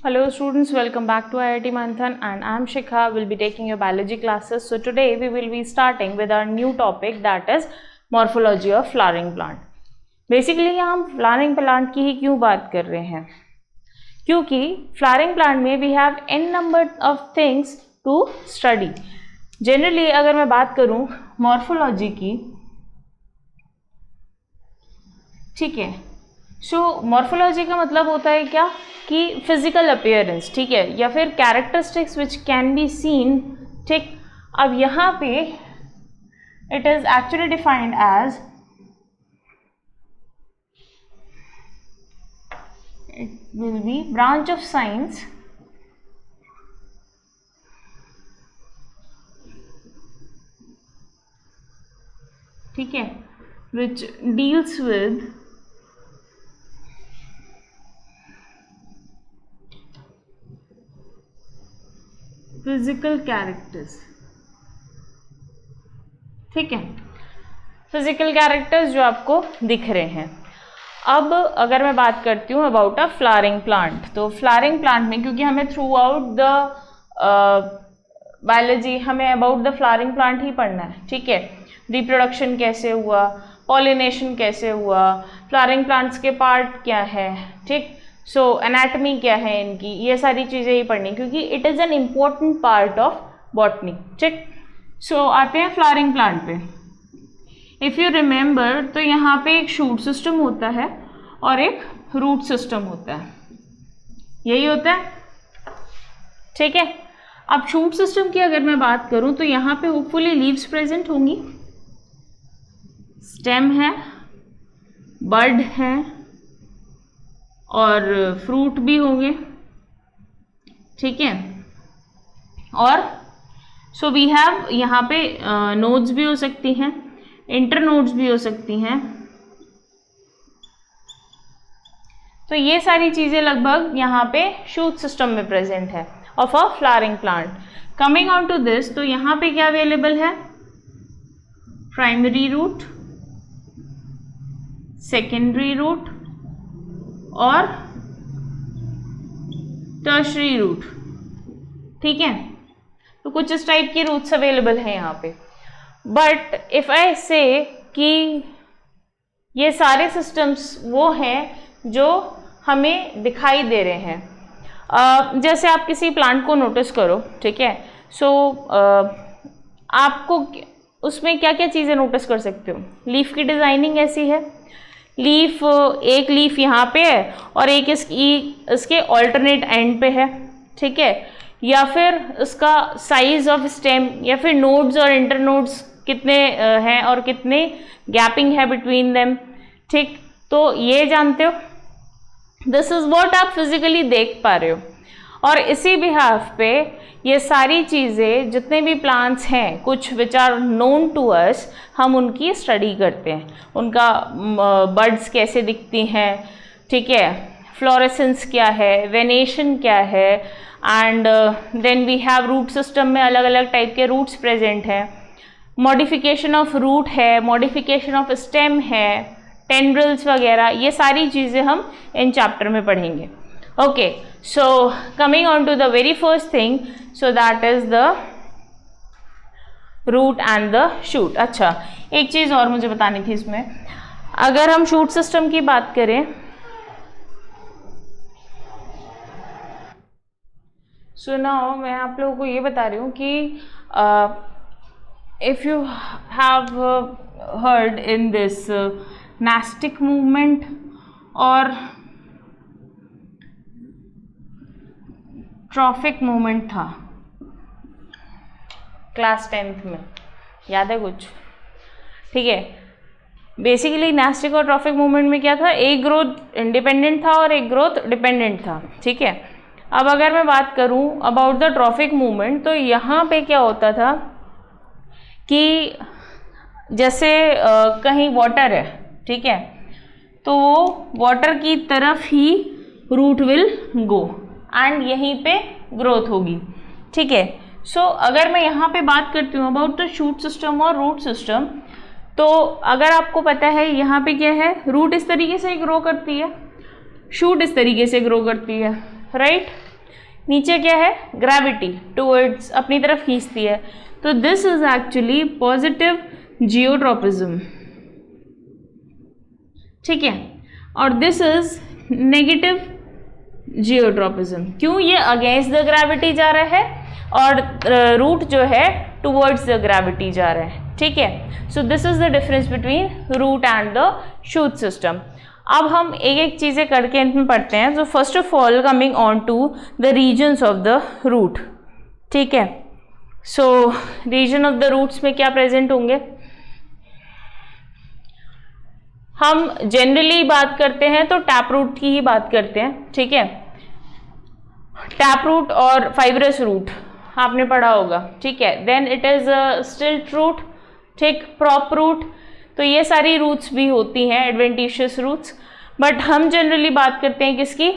Hello students, welcome back to IIT Manthan and I am Shikha. Will be taking your biology classes. So today we will be starting with our new topic, that is morphology of flowering plant. Basically हम flowering plant की ही क्यों बात कर रहे हैं, क्योंकि flowering plant में we have n number of things to study. Generally अगर मैं बात करूँ morphology की, ठीक है, सो मॉर्फोलॉजी का मतलब होता है क्या कि फिजिकल अपीयरेंस, ठीक है, या फिर characteristics which can be seen, ठीक. अब यहाँ पे it is actually defined as, it will be branch of science ठीक है, which deals with physical characters, ठीक है, फिजिकल कैरेक्टर्स जो आपको दिख रहे हैं. अब अगर मैं बात करती हूँ अबाउट अ फ्लावरिंग प्लांट, तो फ्लावरिंग प्लांट में क्योंकि हमें थ्रू आउट द बायोलॉजी हमें अबाउट द फ्लावरिंग प्लांट ही पढ़ना है, ठीक है. रिप्रोडक्शन कैसे हुआ, पॉलिनेशन कैसे हुआ, फ्लावरिंग प्लांट्स के पार्ट क्या है, ठीक. सो एनाटमी क्या है इनकी, ये सारी चीज़ें ही पढ़नी क्योंकि it is an important part of botany, ठीक. सो आते हैं फ्लावरिंग प्लांट पे. इफ़ यू रिमेंबर तो यहाँ पे एक शूट सिस्टम होता है और एक रूट सिस्टम होता है, यही होता है, ठीक है. अब शूट सिस्टम की अगर मैं बात करूँ तो यहाँ पे होपफुली लीव्स प्रेजेंट होंगी, स्टेम है, बड है और फ्रूट भी होंगे, ठीक है. और सो वी हैव यहाँ पे नोड्स भी हो सकती हैं, इंटर नोड्स भी हो सकती हैं. तो ये सारी चीज़ें लगभग यहाँ पे शूट सिस्टम में प्रेजेंट है of a flowering plant. Coming on to this, तो यहाँ पे क्या अवेलेबल है, प्राइमरी रूट, सेकेंडरी रूट और टर्शरी रूट, ठीक है. तो कुछ इस टाइप की रूट्स अवेलेबल हैं यहाँ पे. बट इफ आई से कि ये सारे सिस्टम्स वो हैं जो हमें दिखाई दे रहे हैं. जैसे आप किसी प्लांट को नोटिस करो, ठीक है. सो आपको उसमें क्या क्या चीज़ें नोटिस कर सकते हो. लीफ की डिज़ाइनिंग ऐसी है, लीफ, एक लीफ यहाँ पे है और एक इसके ऑल्टरनेट एंड पे है, ठीक है. या फिर इसका साइज ऑफ स्टेम, या फिर नोड्स और इंटर नोड्स कितने हैं और कितने गैपिंग है बिटवीन देम, ठीक. तो ये जानते हो, दिस इज व्हाट आप फिजिकली देख पा रहे हो. और इसी बिहाफ पे ये सारी चीज़ें जितने भी प्लांट्स हैं, कुछ which are known to us, हम उनकी स्टडी करते हैं. उनका बड्स कैसे दिखती हैं, ठीक है, फ्लोरेसेंस क्या है, वेनेशन क्या है, and then we have root system में अलग अलग टाइप के रूट्स प्रेजेंट हैं. मॉडिफिकेशन ऑफ रूट है, मॉडिफिकेशन ऑफ स्टेम है, टेंड्रिल्स वगैरह, ये सारी चीज़ें हम इन चैप्टर में पढ़ेंगे. Okay, so coming on to the very first thing, so that is the root and the shoot. अच्छा, एक चीज़ और मुझे बतानी थी इसमें, अगर हम शूट सिस्टम की बात करें, सो नाउ मैं आप लोगों को ये बता रही हूँ कि if you have heard in this nastic movement और ट्रॉफिक मूवमेंट था क्लास 10th में, याद है कुछ, ठीक है. बेसिकली नास्टिक और ट्रॉफिक मूवमेंट में क्या था, एक ग्रोथ इंडिपेंडेंट था और एक ग्रोथ डिपेंडेंट था, ठीक है. अब अगर मैं बात करूं अबाउट द ट्रॉफिक मूवमेंट, तो यहाँ पे क्या होता था कि जैसे कहीं वाटर है, ठीक है, तो वाटर की तरफ ही रूट विल गो एंड यहीं पे ग्रोथ होगी, ठीक है. सो अगर मैं यहाँ पे बात करती हूँ अबाउट द शूट सिस्टम और रूट सिस्टम, तो अगर आपको पता है यहाँ पे क्या है, रूट इस तरीके से ग्रो करती है, शूट इस तरीके से ग्रो करती है, राइट. नीचे क्या है, ग्रेविटी टुवर्ड्स अपनी तरफ खींचती है, तो this is actually positive geotropism, ठीक है, और दिस इज नेगेटिव जियोट्रॉपिज्म। क्यों, ये अगेंस्ट द ग्रेविटी जा रहा है और रूट जो है टुवर्ड्स द ग्रेविटी जा रहा है, ठीक है। So this is the difference between root and the shoot system. अब हम एक एक चीज़ें करके इनमें पढ़ते हैं। तो first of all coming on to the regions of the root, ठीक है। So region of the roots में क्या प्रेजेंट होंगे, हम जनरली बात करते हैं तो टैप रूट की ही बात करते हैं, ठीक है। टैप रूट और फाइब्रस रूट आपने पढ़ा होगा, ठीक है। Then it is stilt root, ठीक, प्रॉप रूट, तो ये सारी रूट्स भी होती हैं, एडवेंटिशियस रूट्स, बट हम जनरली बात करते हैं किसकी,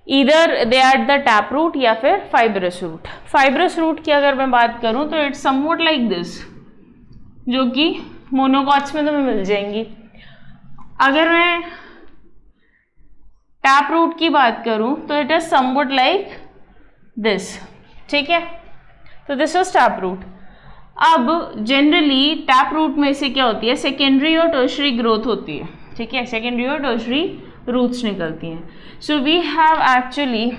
either they are the tap root या फिर फाइब्रस रूट। फाइब्रस रूट की अगर मैं बात करूं तो इट्स समवट लाइक दिस, जो कि मोनोकॉट्स में तुम्हें मिल जाएंगी। अगर मैं टैप रूट की बात करूं तो it is somewhat like this, ठीक है। तो दिस वाज टैप रूट। अब जनरली टैप रूट में से क्या होती है, सेकेंडरी और टर्शरी ग्रोथ होती है, ठीक है, सेकेंडरी और टर्शरी रूट्स निकलती हैं। So we have actually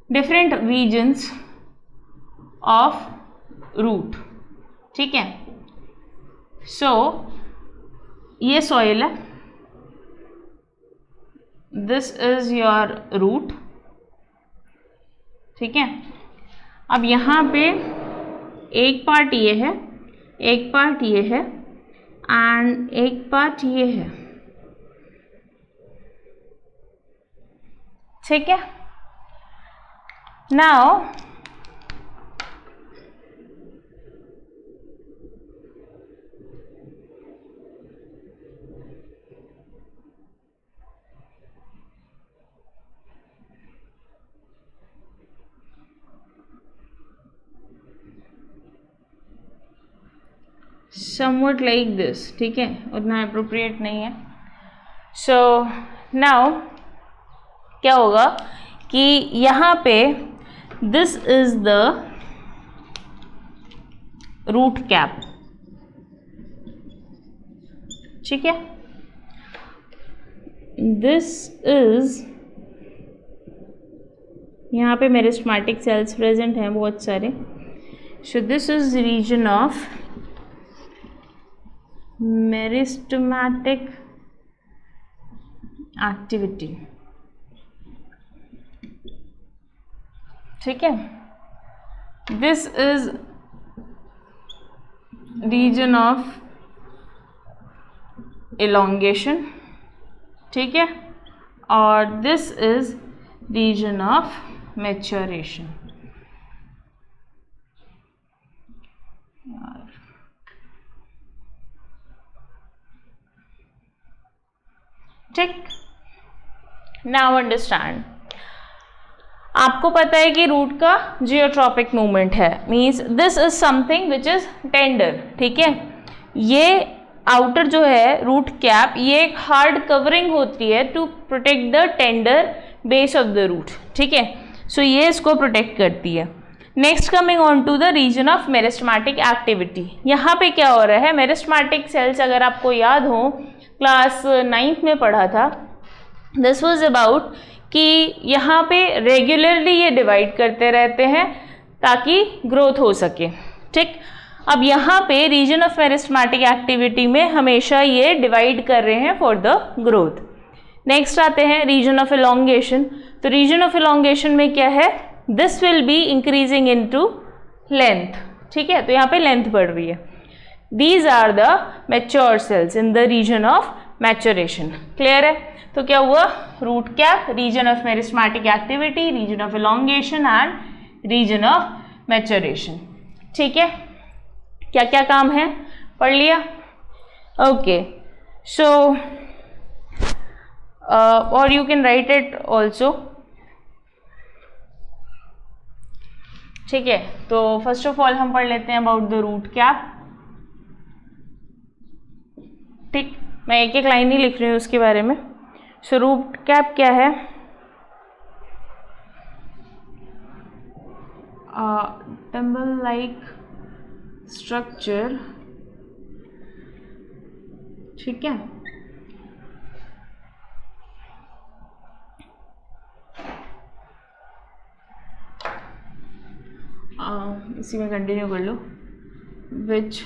different regions of root, ठीक है। सो ये सॉइल है, दिस इज योर रूट, ठीक है। अब यहाँ पे एक पार्ट ये है, एक पार्ट ये है एंड एक पार्ट ये है, ठीक है। नाउ somewhat like this, ठीक है, उतना अप्रोप्रिएट नहीं है। सो नाउ क्या होगा कि यहाँ पे this is the root cap, ठीक है, दिस इज, यहाँ पे मेरिस्टेमेटिक सेल्स प्रेजेंट हैं बहुत सारे। So this is region of meristematic activity, ठीक है। This is region of elongation, ठीक है, और this is region of maturation. ठीक, नाउ अंडरस्टैंड। आपको पता है कि रूट का जियोट्रॉपिक मूवमेंट है, means this is something which is tender, ठीक है। ये आउटर जो है रूट कैप, ये एक हार्ड कवरिंग होती है to protect the tender base of the root, ठीक है। सो ये इसको प्रोटेक्ट करती है। Next coming on to the region of meristematic activity. यहाँ पे क्या हो रहा है, मेरिस्टेमेटिक सेल्स अगर आपको याद हो क्लास 9th में पढ़ा था, दिस वाज अबाउट कि यहाँ पे रेगुलरली ये डिवाइड करते रहते हैं ताकि ग्रोथ हो सके, ठीक। अब यहाँ पे रीजन ऑफ मेरिस्टेमेटिक एक्टिविटी में हमेशा ये डिवाइड कर रहे हैं फॉर द ग्रोथ। नेक्स्ट आते हैं रीजन ऑफ एलोंगेशन। तो रीजन ऑफ एलोंगेशन में क्या है, this will be increasing into length, ठीक है, तो यहाँ पे लेंथ बढ़ रही है। These are the mature cells in the region of maturation. Clear है? तो क्या हुआ, root cap, region of meristematic activity, region of elongation and region of maturation, ठीक है। क्या क्या काम है पढ़ लिया, ओके। सो और you can write it also, ठीक है। तो फर्स्ट ऑफ ऑल हम पढ़ लेते हैं अबाउट द रूट कैप, ठीक। मैं एक एक लाइन ही लिख रही हूँ उसके बारे में। सो रूट कैप क्या है, टेम्बल लाइक स्ट्रक्चर, ठीक है, इसी में कंटिन्यू कर लो, which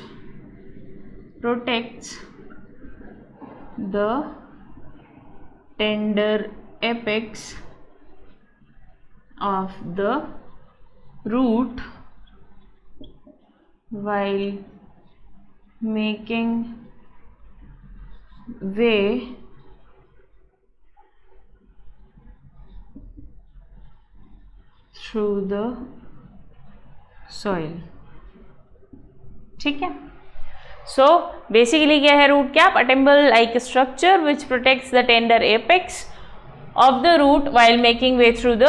protects the tender apex of the root while making way through the soil, ठीक है। सो बेसिकली क्या है root cap? A thimble like structure which protects the tender apex of the root while making way through the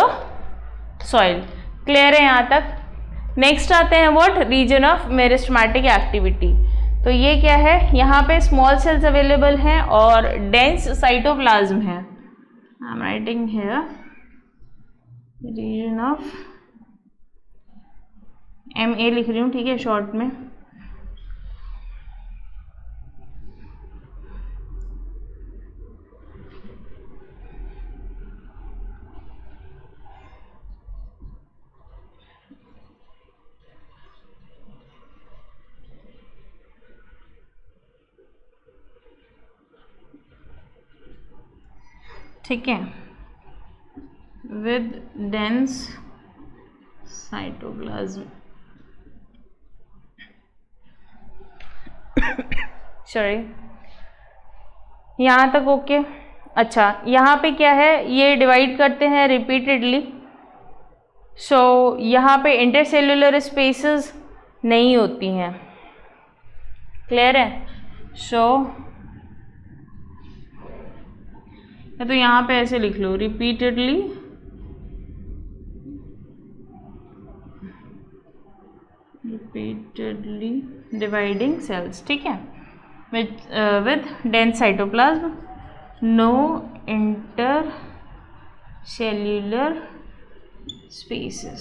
soil. Clear है यहाँ तक? Next आते हैं what? Region of meristematic activity. तो ये क्या है? यहाँ पे स्मॉल सेल्स अवेलेबल हैं और डेंस साइटोप्लाज्म है। I am writing here region of, MA लिख रही हूँ, ठीक है, शॉर्ट में। ठीक है, विद डेंस साइटोप्लाज्म, सॉरी, यहाँ तक ओके। अच्छा, यहाँ पे क्या है? ये डिवाइड करते हैं रिपीटेडली, सो यहाँ पे इंटरसेल्युलर स्पेसेस नहीं होती हैं। क्लियर है? सो तो यहाँ पे ऐसे लिख लो, रिपीटेडली डिवाइडिंग सेल्स, ठीक है, with dense cytoplasm, no intercellular spaces,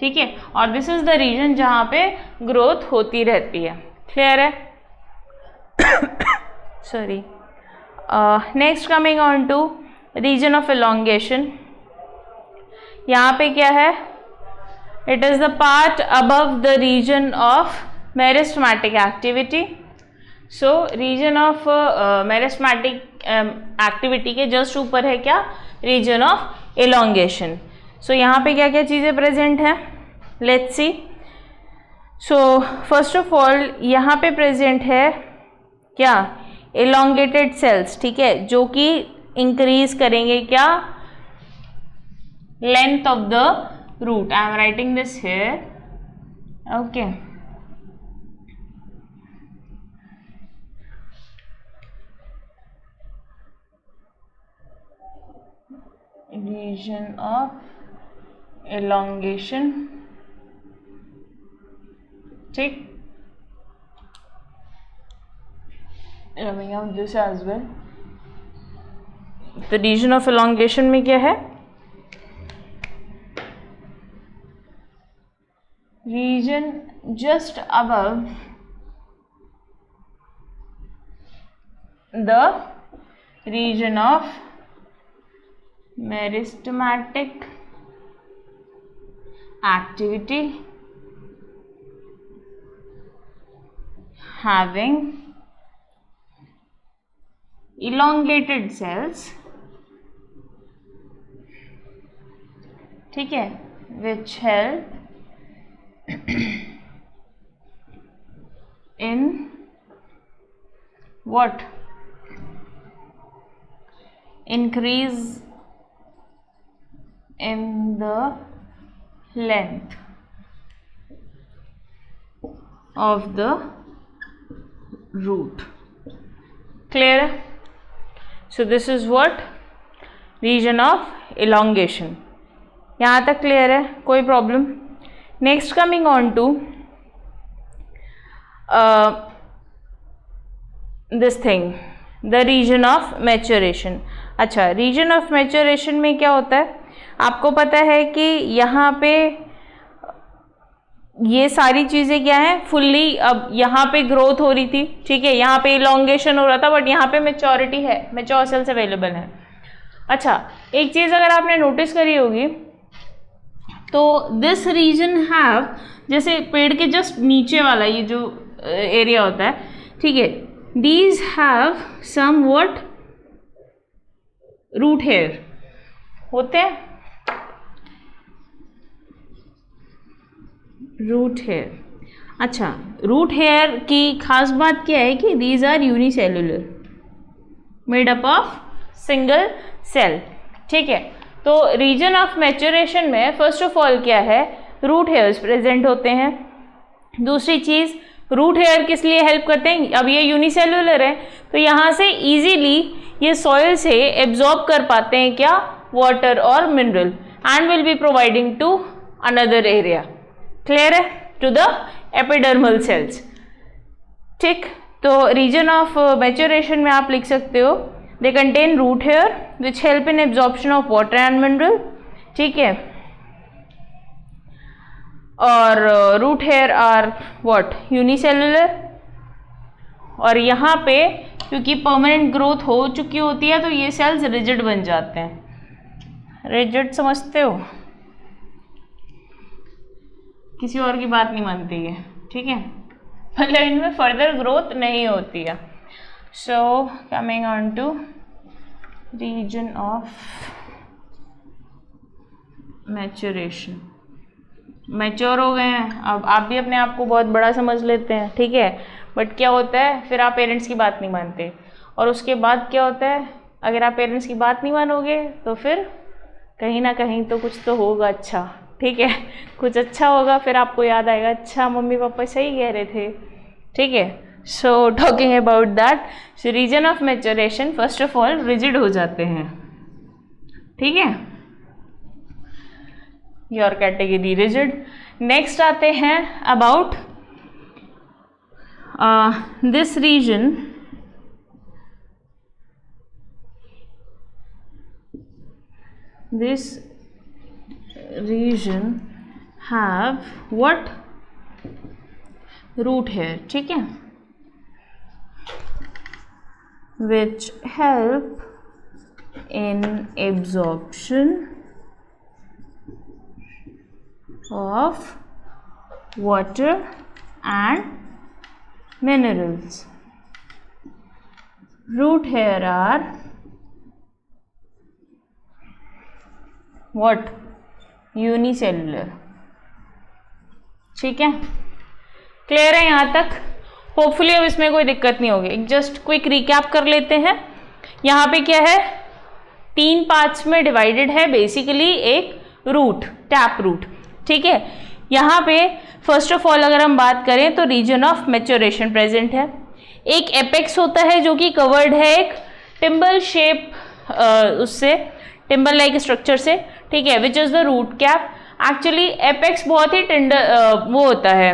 ठीक है, और दिस इज द रीजन जहाँ पे ग्रोथ होती रहती है। क्लियर है? Sorry. Next coming on to region of elongation. यहाँ पे क्या है? It is the part above the region of meristematic activity. So region of meristematic activity के जस्ट ऊपर है क्या? Reason of elongation. सो यहाँ पे क्या क्या चीज़ें प्रेजेंट हैं? Let's see. So first of all यहाँ पे प्रेजेंट है क्या? एलोंगेटेड सेल्स, ठीक है, जो कि इंक्रीज करेंगे क्या? Length of the root. I am writing this here, okay. Region of elongation, ठीक, coming out this as well. The region of elongation में क्या है? Region just above the region of meristematic activity having elongated cells, ठीक है, which help in what? Increase in the length of the root. Clear? So this is what? Region of elongation. यहाँ तक clear है? कोई problem? Next coming on to this thing, the region of maturation. अच्छा, region of maturation में क्या होता है? आपको पता है कि यहाँ पे ये सारी चीज़ें क्या है, फुल्ली अब यहाँ पे ग्रोथ हो रही थी, ठीक है, यहाँ पे इलोंगेशन हो रहा था, बट यहाँ पे मेच्योरिटी है, मेच्योर सेल्स अवेलेबल है। अच्छा, एक चीज़ अगर आपने नोटिस करी होगी तो दिस रीजन हैव, जैसे पेड़ के जस्ट नीचे वाला ये जो एरिया होता है, ठीक है, these have some what root hair होते हैं, रूट हेयर। अच्छा, रूट हेयर की खास बात क्या है कि these are unicellular, made up of single cell, ठीक है। तो रीजन ऑफ मैच्योरेशन में फर्स्ट ऑफ ऑल क्या है, रूट हेयर्स प्रेजेंट होते हैं। दूसरी चीज़, रूट हेयर किस लिए हेल्प करते हैं, अब ये यूनिसेल्युलर है तो यहाँ से इजीली ये सॉइल से एब्जॉर्ब कर पाते हैं क्या, वाटर और mineral, and will be providing to another area. Clear है, टू द एपिडर्मल सेल्स, ठीक। तो रीजन ऑफ मैच्योरेशन में आप लिख सकते हो, they contain root hair which help in absorption of water and mineral, ठीक है, और root hair are what unicellular. और यहाँ पे क्योंकि परमानेंट ग्रोथ हो चुकी होती है तो ये सेल्स रिजिड बन जाते हैं। रिजिड समझते हो, किसी और की बात नहीं मानती है, ठीक है, मतलब इनमें फर्दर ग्रोथ नहीं होती है। So coming on to region of maturation, mature हो गए हैं, अब आप भी अपने आप को बहुत बड़ा समझ लेते हैं, ठीक है, बट क्या होता है फिर आप पेरेंट्स की बात नहीं मानते, और उसके बाद क्या होता है, अगर आप पेरेंट्स की बात नहीं मानोगे तो फिर कहीं ना कहीं तो कुछ तो होगा अच्छा, ठीक है, कुछ अच्छा होगा, फिर आपको याद आएगा अच्छा मम्मी पापा सही कह रहे थे, ठीक है। So talking about that, so region of maturation first of all rigid हो जाते हैं, ठीक है, योर कैटेगरी रिजिड। नेक्स्ट आते हैं about this region, this region have what, root hair, ठीक है, which help in absorption of water and minerals. Root hair are what, unicellular, ठीक है, क्लियर है यहाँ तक। होपफुली अब इसमें कोई दिक्कत नहीं होगी। जस्ट क्विक रिकैप कर लेते हैं। यहाँ पे क्या है, 3 पार्ट्स में डिवाइडेड है बेसिकली, एक रूट, टैप रूट, ठीक है। यहाँ पे फर्स्ट ऑफ ऑल अगर हम बात करें तो रीजन ऑफ मैच्योरेशन प्रेजेंट है। एक एपेक्स होता है जो कि कवर्ड है एक टिम्बल शेप, उससे टिम्बल लाइक स्ट्रक्चर से, ठीक है, which is the root cap. Actually apex बहुत ही वो होता है,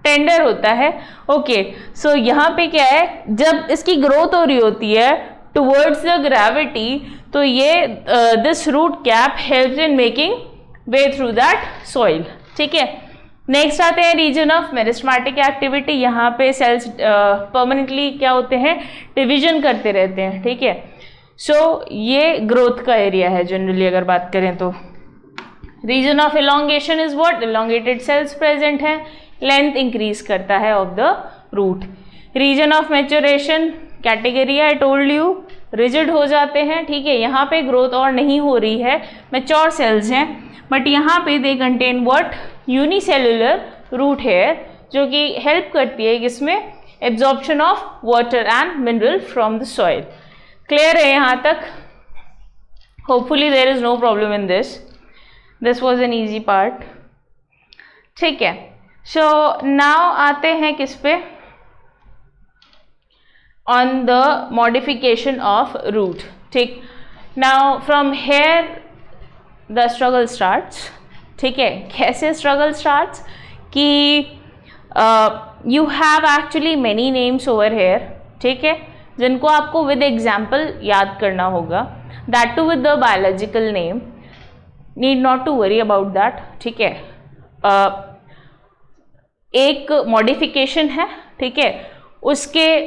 टेंडर होता है, ओके। सो यहाँ पे क्या है, जब इसकी ग्रोथ हो रही होती है टुवर्ड्स द ग्रेविटी, तो ये this root cap helps in making way through that soil, ठीक है। नेक्स्ट आते हैं रीजन ऑफ मेरिस्टेमेटिक एक्टिविटी। यहाँ पे सेल्स परमानेंटली क्या होते हैं, डिवीजन करते रहते हैं, ठीक है। सो ये ग्रोथ का एरिया है जनरली अगर बात करें तो। Region of elongation is what, elongated cells present हैं, लेंथ इंक्रीज करता है of the root. Region of maturation category I told you, rigid हो जाते हैं, ठीक है, यहाँ पे ग्रोथ और नहीं हो रही है, मैच्योर सेल्स हैं, बट यहाँ पे they contain what, unicellular root hair, जो कि हेल्प करती है किसमें, absorption of water and mineral from the soil. Clear है यहाँ तक? Hopefully there is no problem in this was an easy part, ठीक है। सो नाउ आते हैं किस पे, on the modification of root, ठीक। Now from here the struggle starts, ठीक है। कैसे स्ट्रगल स्टार्ट्स कि you have actually many names over here, ठीक है, जिनको आपको विद एग्जाम्पल याद करना होगा, that too with the biological name, need not to worry about that, ठीक है। एक मॉडिफिकेशन है, ठीक है, उसके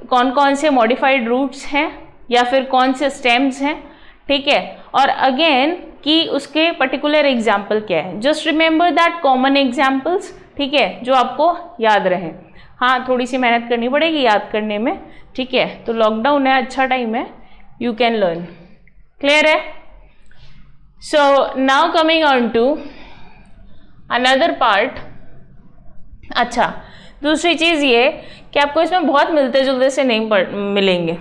कौन कौन से मॉडिफाइड रूट्स हैं या फिर कौन से स्टेम्स हैं, ठीक है, और अगेन कि उसके पर्टिकुलर एग्जाम्पल क्या है। Just remember that common examples, ठीक है, जो आपको याद रहे। हाँ, थोड़ी सी मेहनत करनी पड़ेगी याद करने में, ठीक है, तो लॉकडाउन है, अच्छा टाइम है, यू कैन लर्न। क्लियर है? So now coming on to another part. अच्छा, दूसरी चीज़ ये कि आपको इसमें बहुत मिलते जुलते से नहीं मिलेंगे।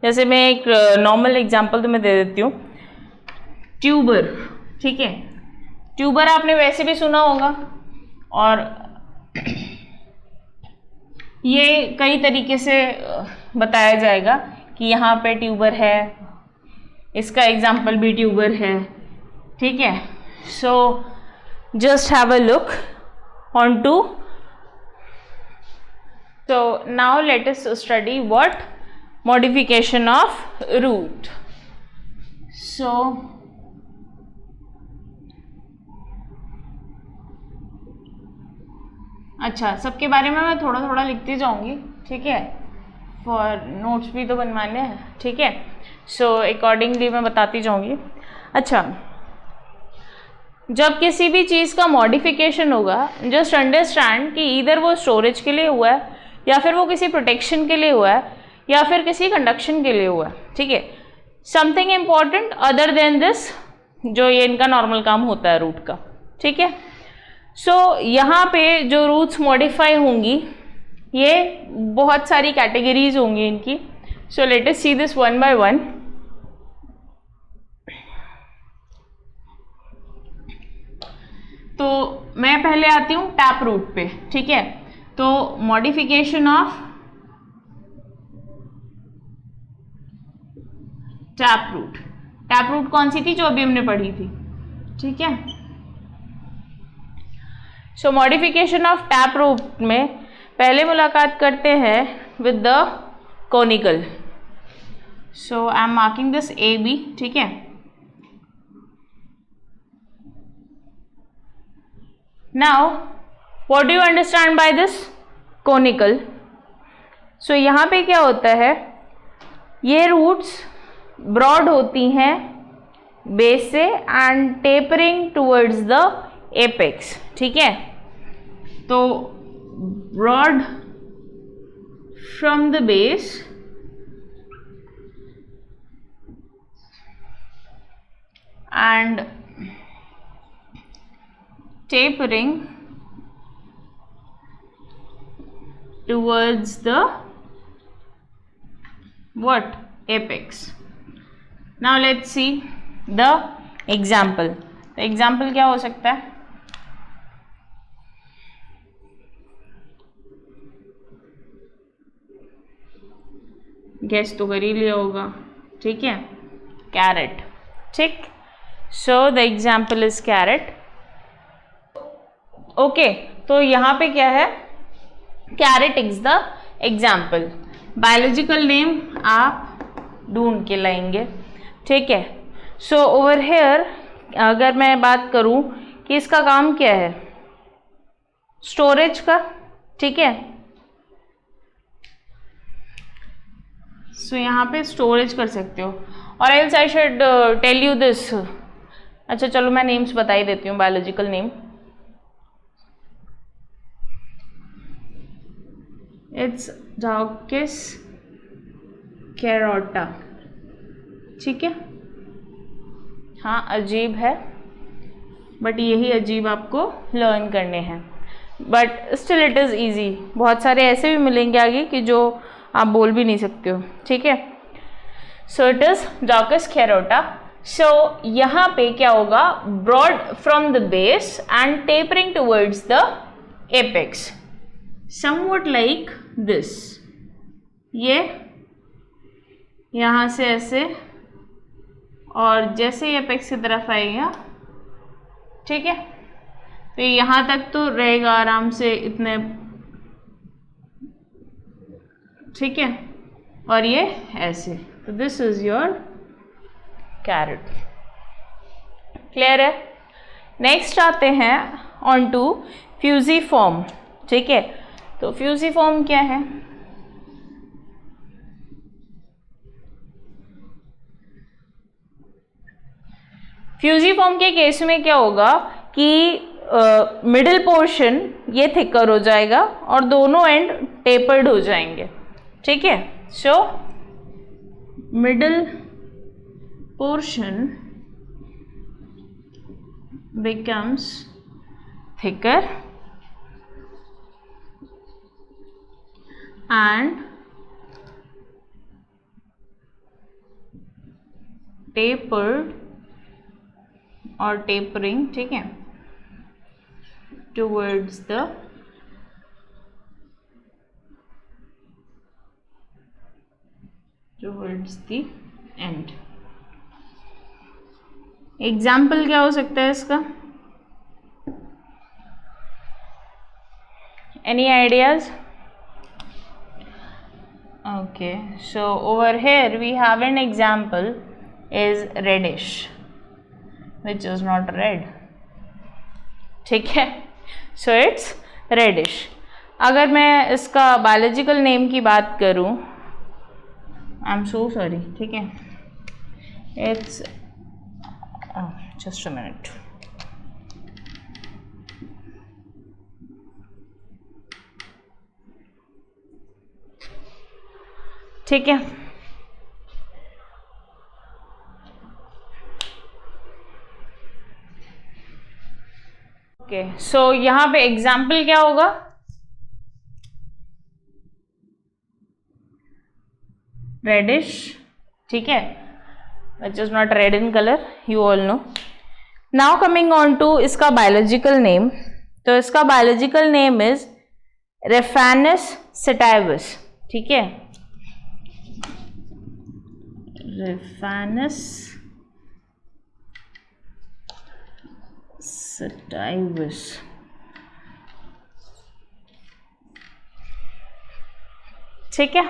जैसे मैं एक नॉर्मल एग्जांपल तो मैं दे देती हूँ, ट्यूबर, ठीक है, ट्यूबर आपने वैसे भी सुना होगा, और ये कई तरीके से बताया जाएगा कि यहाँ पे ट्यूबर है, इसका एग्जाम्पल भी ट्यूबर है, ठीक है। So just have a look on to. So now let us study what modification of root. So अच्छा, सबके बारे में मैं थोड़ा थोड़ा लिखती जाऊंगी, ठीक है, फॉर नोट्स भी तो बनवाने हैं, ठीक है। सो अकॉर्डिंगली मैं बताती जाऊंगी। अच्छा, जब किसी भी चीज़ का मॉडिफिकेशन होगा, जस्ट अंडरस्टैंड कि इधर वो स्टोरेज के लिए हुआ है, या फिर वो किसी प्रोटेक्शन के लिए हुआ है, या फिर किसी कंडक्शन के लिए हुआ है, ठीक है। Something important other than this, जो ये इनका नॉर्मल काम होता है रूट का, ठीक है। सो यहाँ पे जो रूट्स मॉडिफाई होंगी, ये बहुत सारी कैटेगरीज होंगी इनकी। सो let us see this one by one. तो मैं पहले आती हूँ टैप रूट पे, ठीक है। तो modification of tap root, tap root कौन सी थी जो अभी हमने पढ़ी थी, ठीक है। So modification of tap root में पहले मुलाकात करते हैं with the conical. So I am marking this A B, ठीक है। Now what do you understand by this conical? So यहाँ पे क्या होता है, ये रूट्स ब्रॉड होती हैं बेस से and tapering towards the apex, ठीक है। तो broad from the base and tapering towards the what? Apex. Now let's see the example. तो example क्या हो सकता है? Guess तो कर ही लिया होगा, ठीक है, carrot, ठीक। So the example is carrot. Okay, तो यहाँ पे क्या है, carrot is the example. Biological name आप ढूंढ के लाएंगे, ठीक है। सो ओवर हेयर अगर मैं बात करूँ कि इसका काम क्या है, स्टोरेज का, ठीक है। सो यहाँ पे स्टोरेज कर सकते हो, और else I should tell you this. अच्छा चलो मैं नेम्स बता ही देती हूँ, biological name. It's daucus carota, ठीक है। हाँ अजीब है, बट यही अजीब आपको लर्न करने हैं, but still it is easy. बहुत सारे ऐसे भी मिलेंगे आगे कि जो आप बोल भी नहीं सकते हो, ठीक है। So it is Daucus carota. So यहाँ पे क्या होगा, broad from the base and tapering towards the apex, something like this. ये यहाँ से ऐसे, और जैसे ये एपेक्स की तरफ आएगा, ठीक है, तो यहाँ तक तो रहेगा आराम से इतने, ठीक है, और ये ऐसे। तो this is your carrot. Clear है? नेक्स्ट आते हैं ऑन टू फ्यूजिफॉर्म। ठीक है। तो फ्यूसिफॉर्म क्या है? फ्यूसिफॉर्म के केस में क्या होगा कि मिडिल पोर्शन ये थिकर हो जाएगा और दोनों एंड टेपर्ड हो जाएंगे, ठीक है। So middle portion becomes thicker and tapered or tapering, ठीक है, towards the end। एग्जाम्पल क्या हो सकता है इसका? Any ideas? Okay, so over here we have an example is reddish which is not red, ठीक है। So it's radish. अगर मैं इसका बायोलॉजिकल नेम की बात करूं, आई एम सो सॉरी, ठीक है, इट्स जस्ट अ मिनट, ठीक है। ओके, सो यहां पे एग्जाम्पल क्या होगा? रेडिश, ठीक है, which is not red in color, you all know. Now coming on to इसका biological name, तो इसका biological name is Raphanus sativus, ठीक है, Raphanus sativus, ठीक है।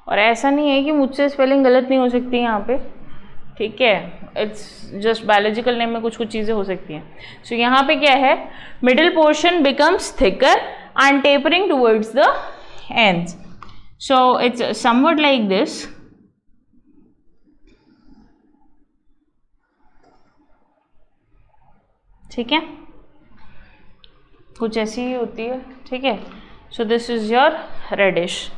और ऐसा नहीं है कि मुझसे स्पेलिंग गलत नहीं हो सकती यहाँ पे, ठीक है, इट्स जस्ट बायोलॉजिकल नेम में कुछ कुछ चीज़ें हो सकती हैं। सो यहाँ पे क्या है, middle portion becomes thicker and tapering towards the ends. So it's somewhat like this, ठीक है, कुछ ऐसी ही होती है, ठीक है। So this is your radish.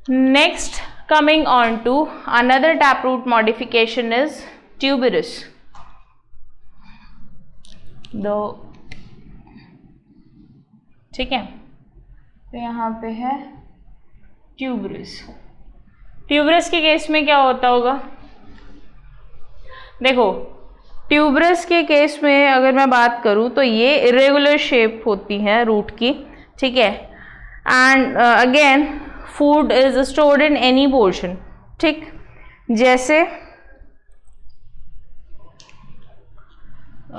Next, coming on to another taproot modification is tuberous. ठीक है, तो यहाँ पे है ट्यूबरस। ट्यूबरस के केस में क्या होता होगा? देखो, ट्यूबरस के केस में अगर मैं बात करूँ तो ये इरेगुलर शेप होती है रूट की, ठीक है, and again food is stored in any portion, ठीक, जैसे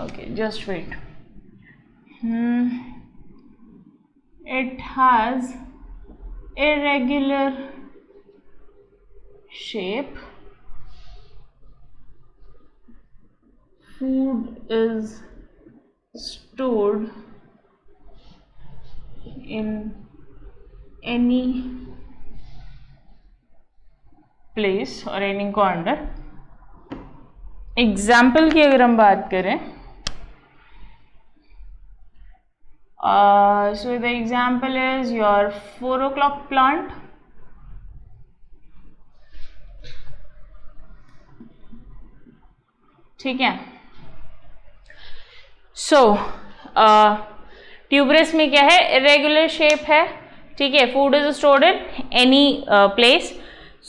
okay just wait, it has irregular shape, food is stored in any place or any corner। Example की अगर हम बात करें, so the example is your 4 o'clock plant, ठीक है। सो tuberous में क्या है, इरेगुलर शेप है, ठीक है, food is stored in any place.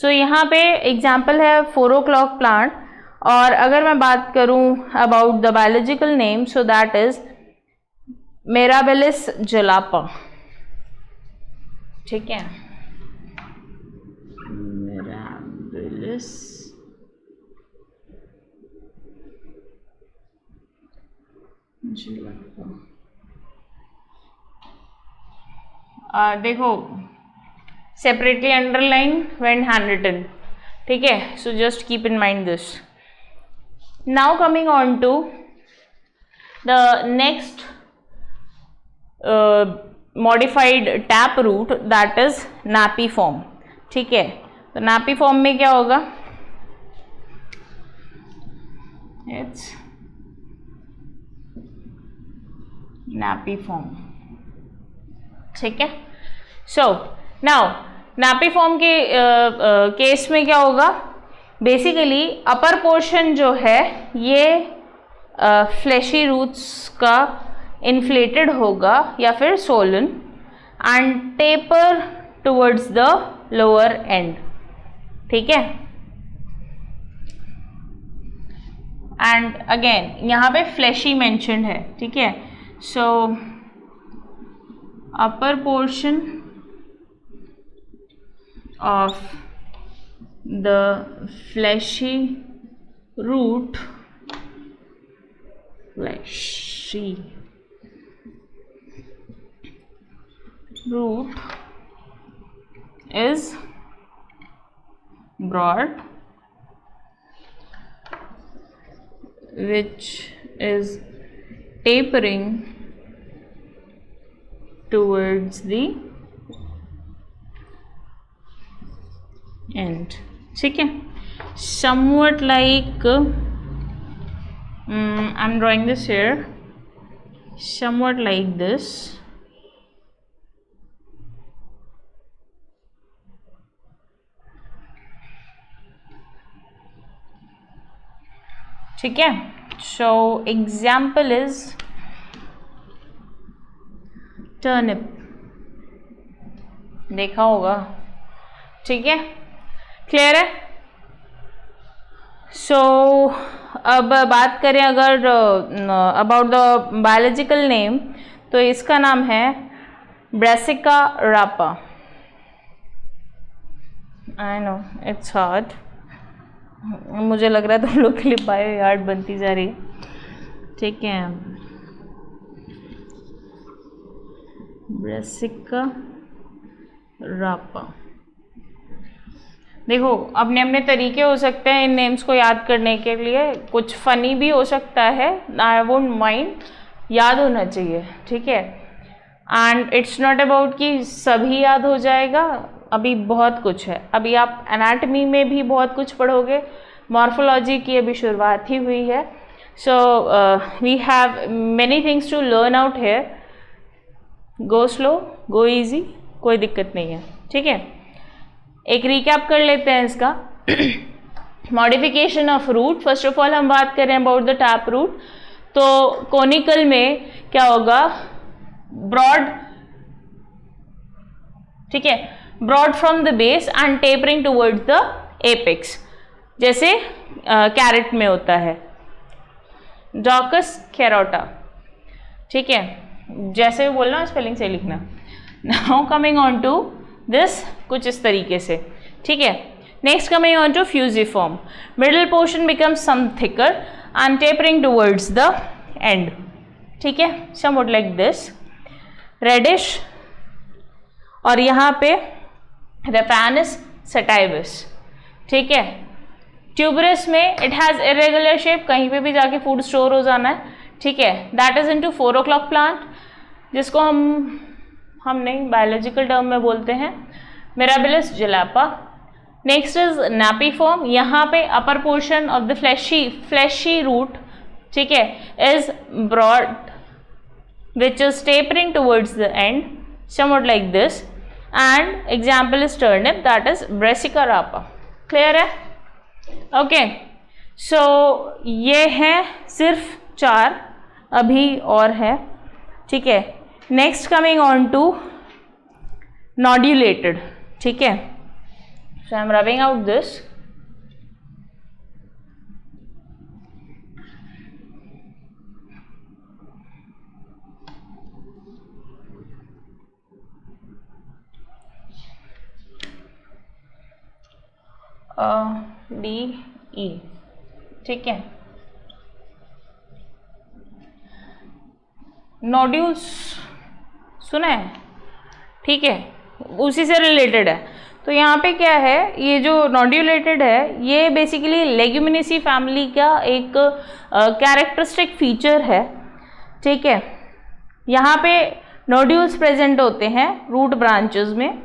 So यहाँ पे एग्जाम्पल है 4 o'clock प्लांट, और अगर मैं बात करूँ about the biological name, so that is mirabilis जलापा, ठीक है, मिराबिलिस जलापा। देखो, सेपरेटली अंडरलाइन व्हेन हैंडरिटन, ठीक है, so just keep in mind this. Now coming on to the next modified tap root that is napiform, ठीक है। तो नापी form में क्या होगा, इट्स nappy form, ठीक है। सो नाउ nappy form के केस में क्या होगा, बेसिकली अपर पोर्शन जो है ये फ्लैशी रूट्स का इन्फ्लेटेड होगा या फिर Solan and taper towards the lower and, ठीक है। एंड अगेन यहाँ पे फ्लैशी मेंशन्ड है, ठीक है। So upper portion of the fleshy root is broad, which is tapering towards the end, ठीक है। somewhat like I'm drawing this here, somewhat like this, ठीक है। so example is टर्निप, देखा होगा, ठीक है, क्लियर है। सो अब बात करें अगर अबाउट द बायोलॉजिकल नेम, तो इसका नाम है ब्रेसिका रापा। आई नो इट्स हार्ड, मुझे लग रहा है तुम लोग के लिए बायो हार्ड बनती जा रही है, ठीक है। ब्रेसिका रापा, देखो अपने अपने तरीके हो सकते हैं इन नेम्स को याद करने के लिए, कुछ फनी भी हो सकता है, आई वोंट माइंड, याद होना चाहिए, ठीक है। एंड इट्स नॉट अबाउट कि सभी याद हो जाएगा, अभी बहुत कुछ है, अभी आप एनाटमी में भी बहुत कुछ पढ़ोगे, मॉर्फोलॉजी की अभी शुरुआत ही हुई है। So we have many things to learn out here, go slow go easy, कोई दिक्कत नहीं है, ठीक है। एक रिकैप कर लेते हैं इसका। Modification of root, first of all हम बात करें अबाउट द टैप रूट, तो कोनिकल में क्या होगा, ब्रॉड, ठीक है, broad from the base and tapering towards the apex, जैसे कैरेट में होता है, डॉकस कैरोटा, ठीक है, जैसे भी बोलना स्पेलिंग से लिखना। Now coming on to this, कुछ इस तरीके से, ठीक है। Next coming on to fusiform, middle portion becomes some thicker and tapering towards the end, ठीक है, समवट लाइक दिस, रेडिश, और यहाँ पे रेपैनस सटाइवस, ठीक है। ट्यूबरस में इट हैज़ इरेगुलर शेप, कहीं पे भी जाके फूड स्टोर हो जाना है, ठीक है। That is into 4 o'clock plant, जिसको हम नहीं बायोलॉजिकल टर्म में बोलते हैं Mirabilis jalapa. Next is napiform, यहाँ पे upper portion of the fleshy root, ठीक है, is broad which is tapering towards the end, something like this, and example is turnip, that is Brassica rapa. Clear है? Okay, so ये है सिर्फ 4, अभी और है, ठीक है। Next coming on to nodulated, ठीक है। So I am rubbing out this, DE, ठीक है। नोड्यूल्स सुना है, ठीक है, उसी से रिलेटेड है। तो यहाँ पे क्या है, ये जो नोड्यूलेटेड है ये बेसिकली लेग्यूमिनेसी फैमिली का एक कैरेक्टरिस्टिक फीचर है। ठीक है। यहाँ पे नोड्यूल्स प्रेजेंट होते हैं रूट ब्रांचेस में,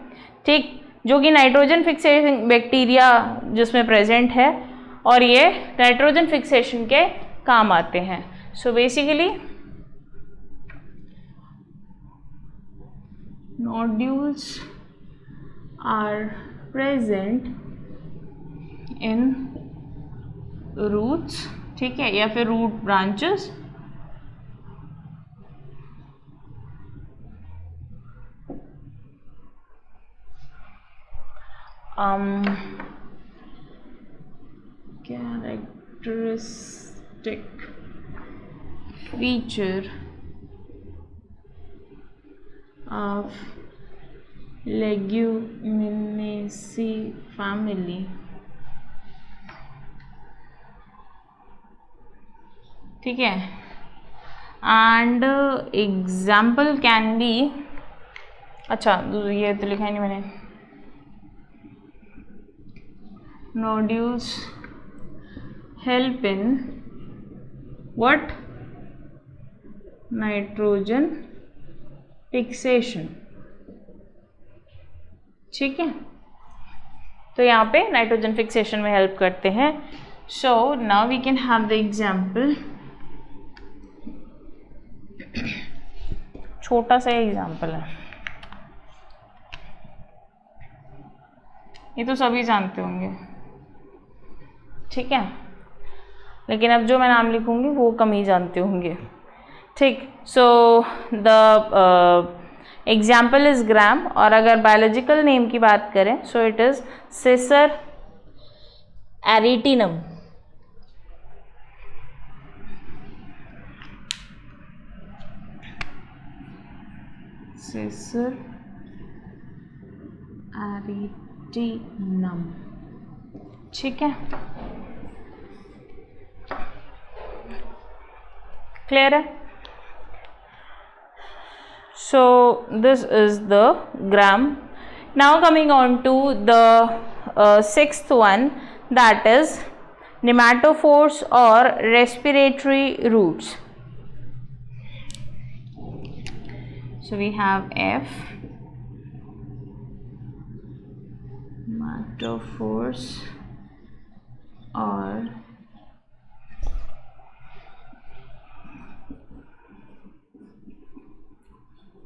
ठीक, जो कि नाइट्रोजन फिक्सेशन बैक्टीरिया जिसमें प्रेजेंट है, और ये नाइट्रोजन फिक्सेशन के काम आते हैं। So basically nodules are present in roots, ठीक है, या फिर root branches characteristic feature of Leguminaceae family, ठीक है, एंड एग्जाम्पल कैन बी, अच्छा ये तो लिखा ही नहीं मैंने, nodules help in what? Nitrogen fixation, ठीक है, तो यहाँ पे नाइट्रोजन फिक्सेशन में हेल्प करते हैं। So now we can have the example, छोटा सा एग्जाम्पल है, ये तो सभी जानते होंगे, ठीक है, लेकिन अब जो मैं नाम लिखूंगी वो कम ही जानते होंगे, ठीक। So the example is gram, और अगर बायोलॉजिकल नेम की बात करें so it is सिसर arietinum, सिसर arietinum, ठीक है, क्लियर है। So this is the gram. Now coming on to the sixth one, that is nematophores or respiratory roots. So we have F, nematophores or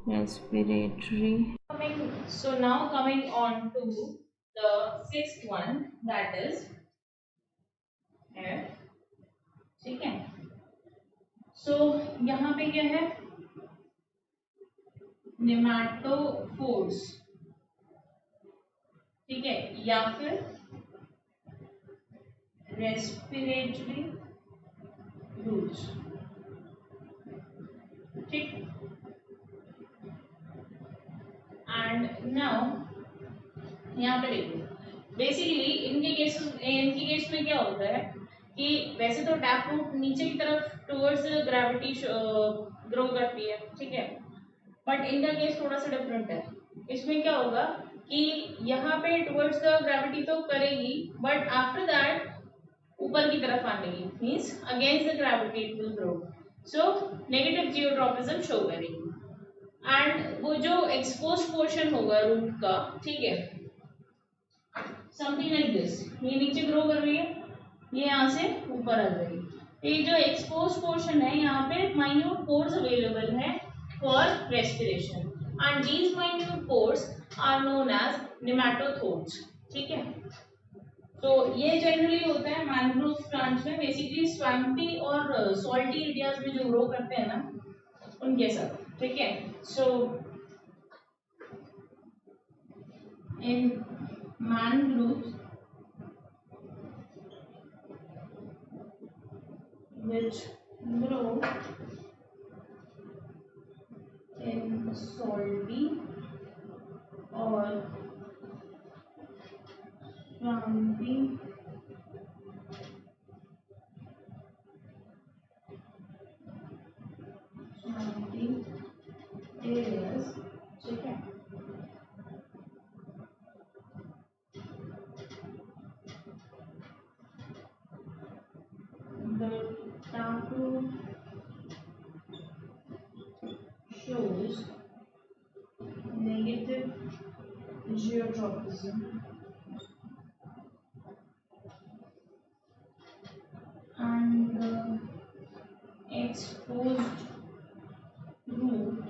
respiratory. So now coming on to the sixth one, that is F, ठीक है। So यहाँ पे क्या है, नेमाटोफोर्स, ठीक है, या फिर रेस्पिरेटरी रूट्स, ठीक। एंड नाउ यहाँ पे देखो, बेसिकली इनके केस में क्या होता है कि वैसे तो टैप रूट नीचे की तरफ टुवर्ड्स ग्रेविटी ग्रो करती है, ठीक है, बट इनका केस थोड़ा सा डिफरेंट है। इसमें क्या होगा कि यहाँ पे टुवर्ड्स द ग्रेविटी तो करेगी, बट आफ्टर दैट ऊपर की तरफ आने की, means against the gravity it will grow, so negative geotropism show करेगी। एंड वो जो एक्सपोज पोर्शन होगा रूट का, ठीक है, समथिंग लाइक दिस, ये नीचे ग्रो कर रही है, ये यहाँ से ऊपर आ जाएगी। ये जो एक्सपोज पोर्शन है यहाँ पे माइन्यूट पोर्स अवेलेबल है for respiration, and these minute pores are known as pneumatophores, ठीक है। तो ये जनरली होता है मैंग्रोव प्लांट्स में, बेसिकली स्वैम्पी और सॉल्टी एरियाज में जो ग्रो करते हैं ना उनके साथ, ठीक है। सो इन mangroves which grow in salty or swampy areas, ठीक है। The taproot is and the exposed root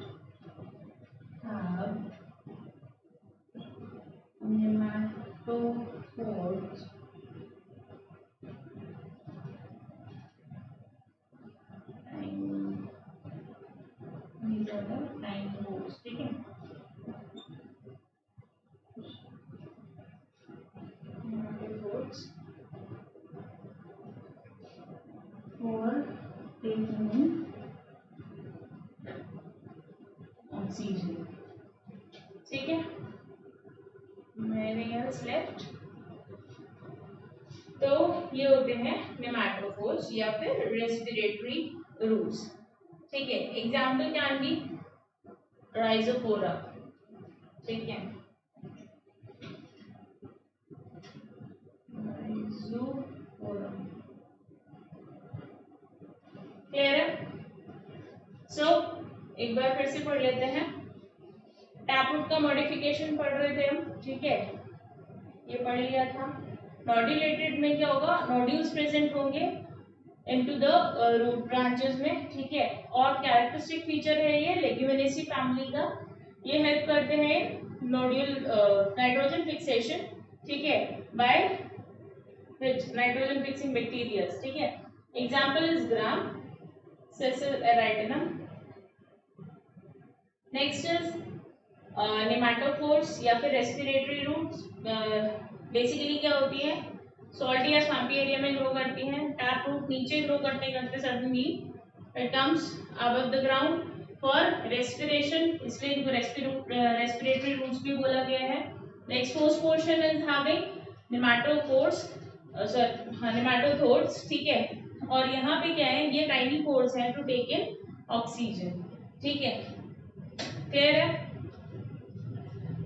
have nematophores and these are the time holes. ठीक है, nematophores for taking in oxygen. ठीक है, anything else left? तो ये होते हैं नेमाटोफोर्स या फिर रेस्पिरेटरी रूट्स. ठीक है, एग्जाम्पल कैन बी राइजोफोरा. ठीक है, राइजोफोरा. क्लियर है? सो एक बार फिर से पढ़ लेते हैं. टैपरूट का मॉडिफिकेशन पढ़ रहे थे हम. ठीक है, ये पढ़ लिया था. नोड्यूलेटेड में क्या होगा, नोड्यूल्स प्रेजेंट होंगे इनटू द रूट ब्रांचेस में. ठीक है, और कैरेक्टरिस्टिक फीचर है ये लेग्यूमिनेसी फैमिली का. ये हेल्प करते हैं नोड्यूल नाइट्रोजन फिक्सेशन. ठीक है, बाय नाइट्रोजन फिक्सिंग बैक्टीरिया. ठीक है, example is gram Cicer arietinum. Next is pneumatophores या फिर रेस्पिरेटरी रूट्स. बेसिकली क्या होती है, सॉल्टी या स्वाम्पी एरिया में ग्रो करती हैं. टैप रूट नीचे ग्रो करते suddenly it comes above the ground for respiration, इसलिए इनको रेस्पिरेटरी रूट्स भी बोला गया है. The exposed portion is having pneumatophores pneumatophores. ठीक है, और यहाँ पे क्या है, ये टाइनी पोर्स है टू टेक इन ऑक्सीजन. ठीक है, क्लियर है?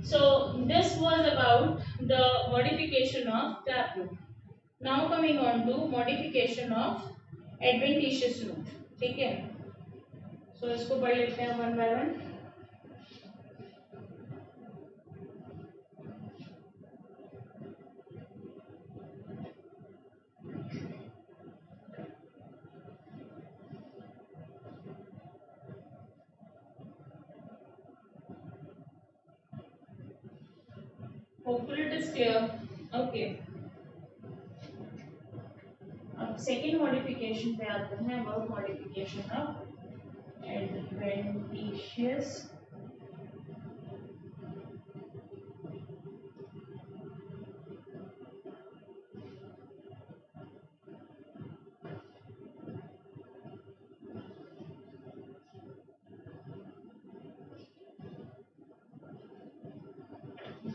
So this was about the modification of taproot. Now coming on to modification of adventitious root. ठीक है, so इसको पढ़ लेते हैं one by one. Hopefully it is clear. Okay. अब सेकेंड मॉडिफिकेशन पे आते हैं, about modification of adventitious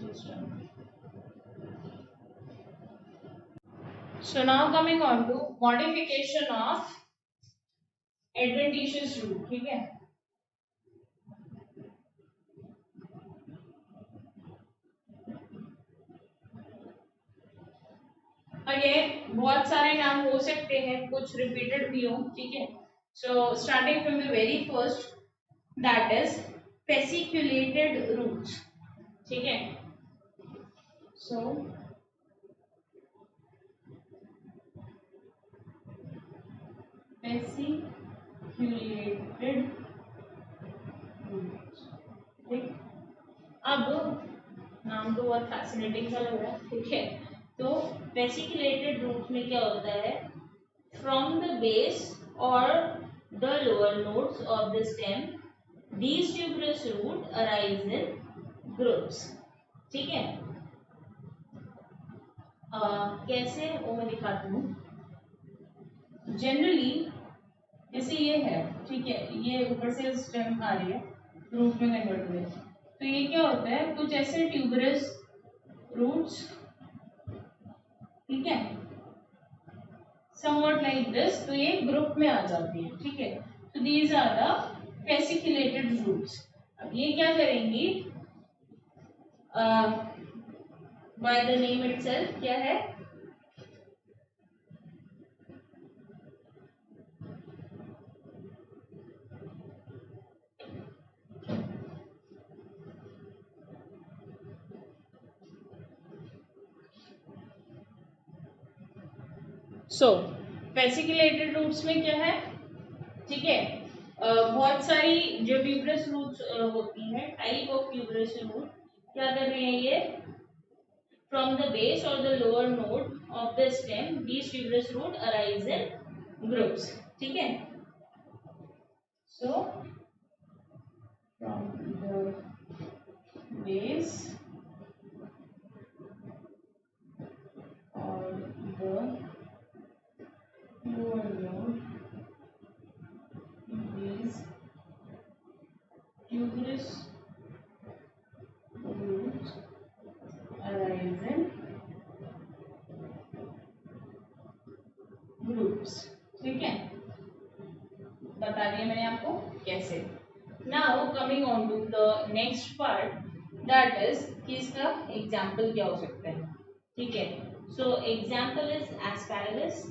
system. So now coming on to modification of adventitious root. ठीक है, अगेन बहुत सारे नाम हो सकते हैं, कुछ रिपीटेड भी हो. ठीक है, so starting from the very first, that is fasciculated roots. ठीक है, सो फेसिक्युलेटेड रूट्स. ठीक, अब नाम तो बहुत फैसिनेटिंग सा लग रहा है. ठीक है, तो वेसिकुलेटेड रूट में क्या होता है, फ्रॉम द बेस और the lower nodes of the stem these tuberous root arise in groups. ठीक है, कैसे वो मैं दिखाती हूँ. जनरली जैसे ये है, ठीक है, ये ऊपर से स्टेम आ रही है, रूट में कन्वर्ट हुए, तो ये क्या होता है, कुछ ऐसे ट्यूबरस रूट्स. ठीक है, somewhat like this, तो ये ग्रुप में आ जाती है. ठीक है, तो these are the fasciculated roots. अब ये क्या करेंगी, by the name itself क्या है, सो फेसिकुलेटेड रूट्स में क्या है, ठीक है, बहुत सारी जो ट्यूबरस रूट्स होती हैं, टाइप ऑफ ट्यूबरस रूट क्या कर रहे हैं ये, फ्रॉम द बेस और the lower node of the stem these tuberous root arise in groups, ठीक है। सो फ्रॉम द बेस और the lower node these tuberous roots arise in groups, ठीक है, बता दिया मैंने आपको कैसे। Now coming on to the next part, that is कि इसका एग्जाम्पल क्या हो सकता है, ठीक है। सो एग्जाम्पल इज एस्पैरागस,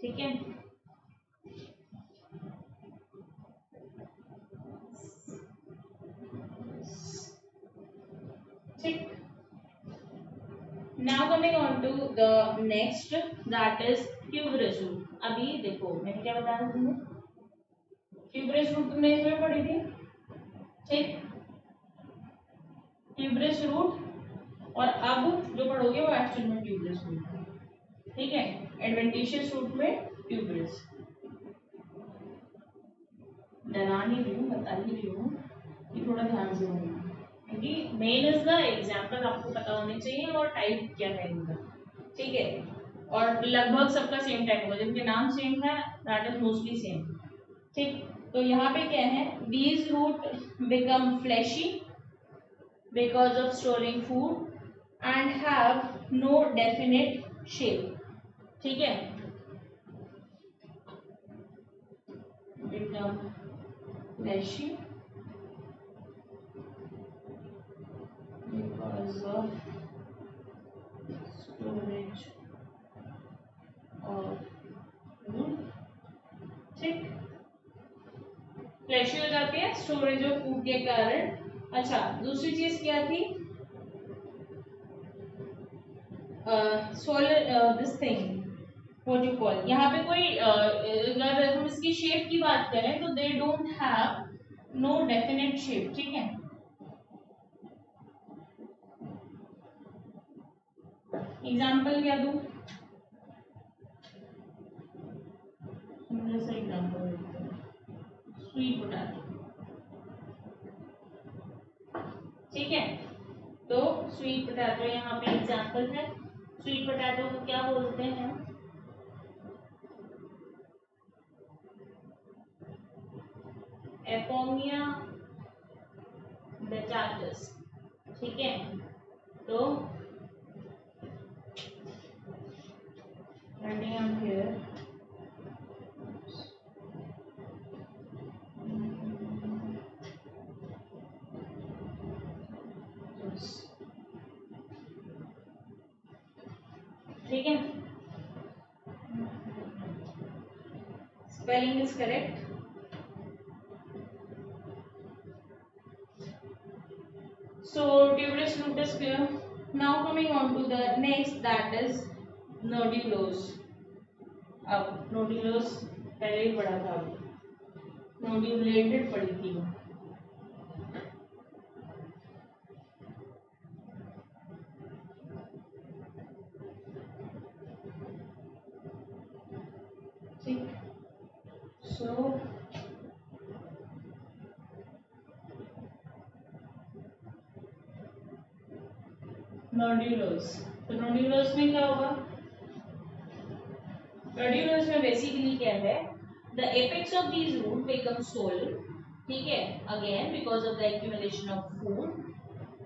ठीक है, ठीक। Now coming on to the next, that is tuberous root. अभी देखो मैंने क्या बताया तुमने, ट्यूबरस रूट तुमने इसमें पढ़ी थी, ठीक, ट्यूबरस रूट, और अब जो पढ़ोगे वो एक्चुअल में ट्यूबरस रूट है, ठीक है, एडवेंटिशियस रूट में ट्यूबरस। डरा नहीं रही हूँ, बता ही रही हूँ कि थोड़ा ध्यान से होना, क्योंकि मेन इज द एग्जाम्पल आपको पता होने चाहिए और टाइप क्या है इनका, ठीक है, और लगभग सबका सेम टाइप होगा, जिनके नाम सेम है दैट इज मोस्टली सेम, ठीक। तो यहाँ पे क्या है, these root become fleshy because of storing food and have no definite shape, ठीक है, become fleshy because of storage of food, ठीक, फ्लैशी हो जाती है स्टोरेज ऑफ फूड के कारण। अच्छा, दूसरी चीज क्या थी, solar this thing what you call, यहाँ पे कोई अगर हम इसकी शेप की बात करें तो they don't have no definite shape, ठीक है। एग्जाम्पल क्या दूं, जैसे एग्जाम्पल देते हैं स्वीट पोटैटो, ठीक है। तो स्वीट पोटैटो यहाँ पे एग्जाम्पल है। स्वीट पोटैटो को क्या बोलते हैं, एपोमिया बेचाटस, ठीक है। तो writing here ठीक है, spelling is correct. So tuberous root is clear. Now coming on to the next, that is nodulose. अब nodulose पहले ही पढ़ा था, नोड्यूलेटेड पढ़ी थी, ठीक। सो नोड्यूलोस, तो नोड्यूलोस में क्या होगा, नोड्यूलोस में बेसिकली क्या है, the apex of these root become swollen, ठीक है, again because of the accumulation of food.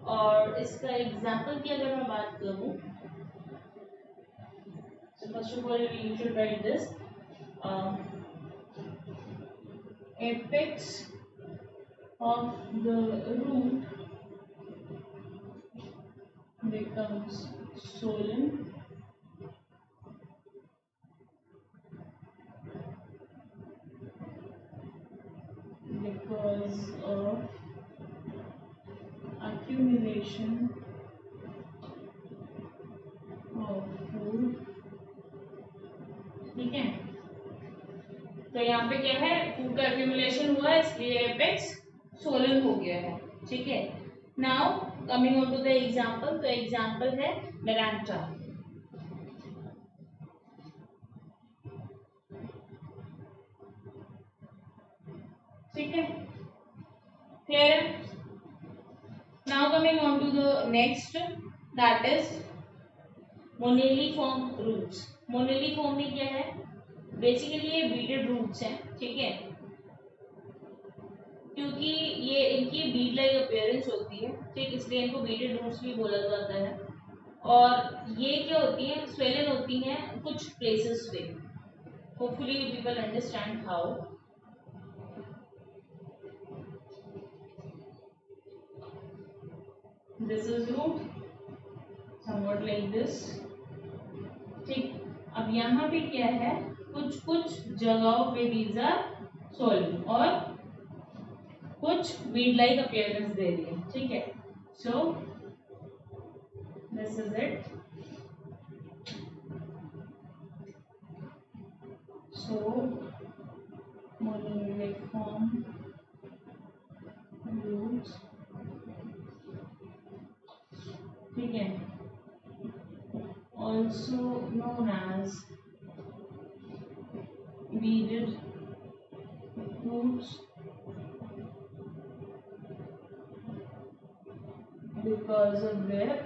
और इसका एग्जांपल की अगर मैं बात करूं, so first of all you should write this, apex of the root becomes swollen because of accumulation of food तो यहाँ पे क्या है, फूड का एक्यूमुलेशन हुआ है, इसलिए एपेक्स सोलन हो गया है। ठीक है, now coming on to the example, तो एग्जांपल है मेरांटा। ठीक है, क्लियर है। Now coming on to the next, that is moniliform roots. Moniliform में क्या है, बेसिकली ये बीटेड रूट्स हैं। ठीक है, क्योंकि ये इनकी बीड लाइक अपीयरेंस होती है, ठीक, इसलिए इनको बीटेड रूट्स भी बोला जाता है। और ये क्या होती है, स्वेलन होती हैं कुछ प्लेसेस पे। Hopefully you people understand how. This is root somewhat like this. ठीक, अब यहाँ पे क्या है, कुछ कुछ जगहों पे दीज आर सोलन और कुछ बीड लाइक अपीयरेंस दे रही है। ठीक है, so this is it. So moniliform roots, ठीक है, also known as beaded roots because of their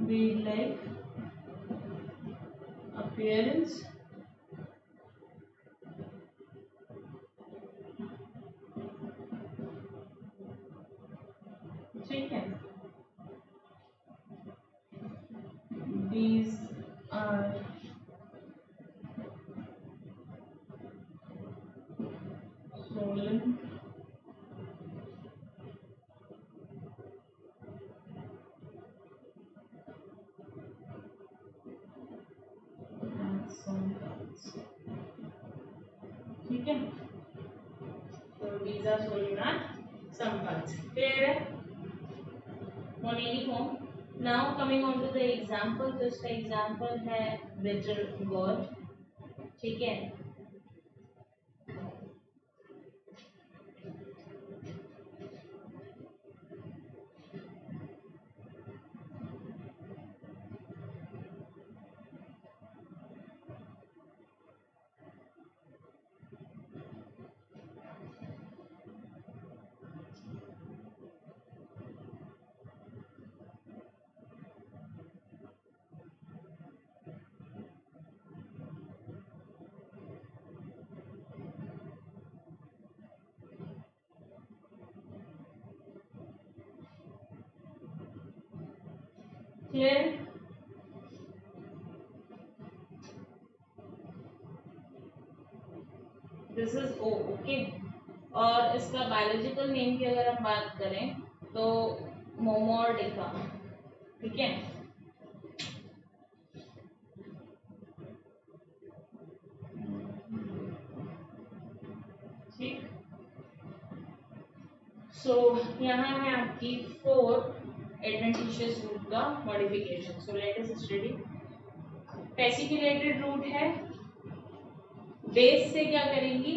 bead-like appearance ठीक है, these are swollen at some parts। ठीक है, so these are swollen at some parts। clear है, moniliform। now coming on to the example, तो इसका example है bitter gourd। ठीक है, clear. This is O, okay. और इसका बायोलॉजिकल नेम की अगर हम बात करें तो मोमोर्डिका। ठीक है, ठीक। सो यहाँ है आपकी 4 एडवेंटिशियस रूट का modification. So let us study. Fasciculated root है, बेस से क्या करेंगी,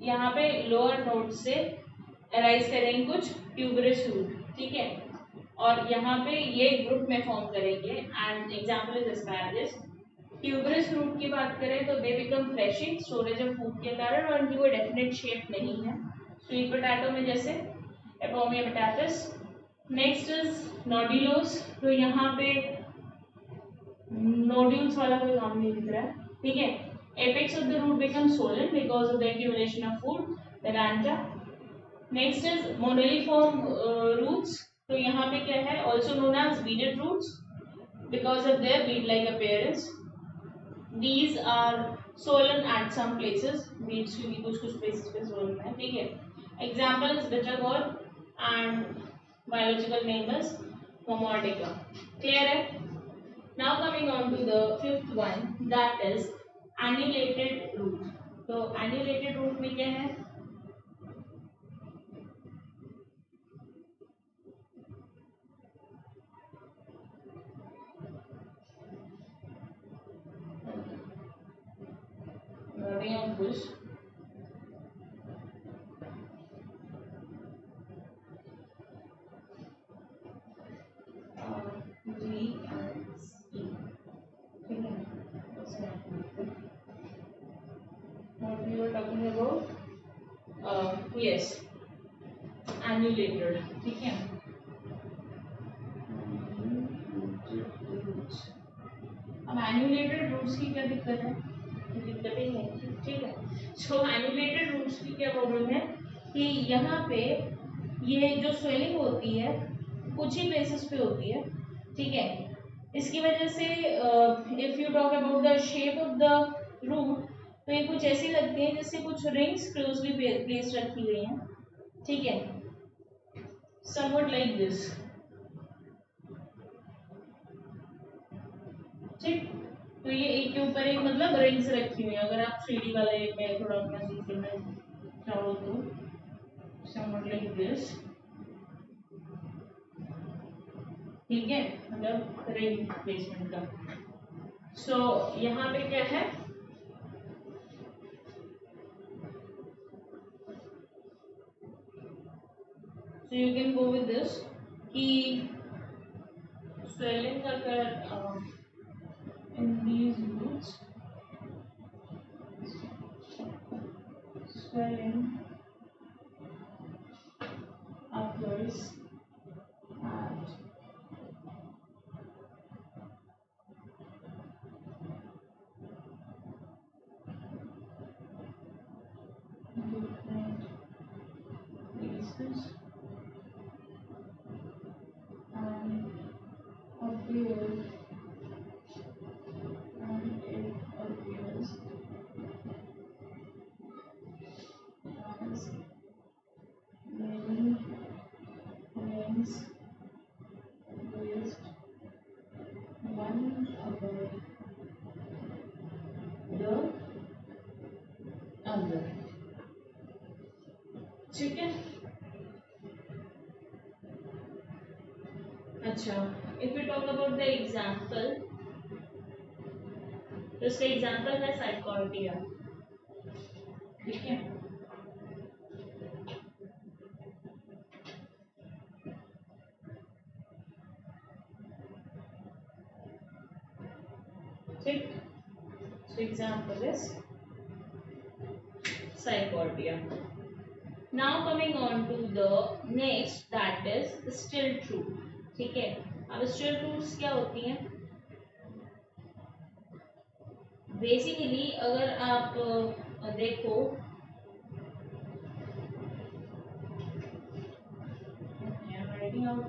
यहाँ पे लोअर नोड से अराइज करेंगे कुछ ट्यूबरस रूट। ठीक है, और यहाँ पे ये ग्रुप में फॉर्म करेंगे and example is asparagus. Tuberous root की बात करें तो they become fleshy, storage of food के कारण, और इनकी कोई डेफिनेट शेप नहीं है, स्वीट पोटैटो में जैसे एपोमिया पोटैटस। नेक्स्ट इज नोड्यूलोस, तो यहाँ पे नोड्यूल्स वाला कोई काम नहीं दिख रहा है। ठीक है, apex of the root become swollen because of the accumulation of food, Maranta. Next is moniliform roots, तो यहाँ पे क्या है, also known as beaded roots because of their bead like appearance. These are swollen at some places, beads की भी कुछ कुछ places पे swollen है। ठीक है, example is bitter gourd and biological name is Momordica। Clear है। Now coming on to the 5th one, that is annulated root। तो annulated root में क्या है, starting of bush. G and E. ठीक है, what we were talking about? Yes, annulated. ठीक है, अब एन्यूलेटेड रूट्स की क्या दिक्कत है? दिक्कत ही नहीं, ठीक है। सो एन्यूलेटेड रूट्स की क्या प्रॉब्लम है कि यहाँ पे ये जो स्वेलिंग होती है कुछ ही प्लेसेस पे होती है, ठीक है। इसकी वजह से if you talk about the shape of the root, तो ये कुछ ऐसी लगती है जैसे कुछ रिंग्स क्लोजली प्लेस रखी गई हैं, ठीक है, समवट लाइक दिस, ठीक। तो ये एक के ऊपर एक मतलब रिंग्स रखी हुई है। अगर आप 3D वाले में थोड़ा महसूस करना चाहो तो समवट लाइक दिस, ठीक है, मतलब रिंग प्लेसमेंट का। सो यहाँ पे क्या है, so you can go with this कि swelling अगर in these roots, swelling occurs at different places and appears as many rings placed one above the other, ठीक है। अच्छा, if we talk about the example, तो इसका example है साइकोर्डिया, ठीक है। ठीक, so example is Sycordia. Now coming on to the next, that is stilt root, ठीक है। अब stilt roots क्या होती हैं? बेसिकली अगर आप देखो, राइटिंग आउट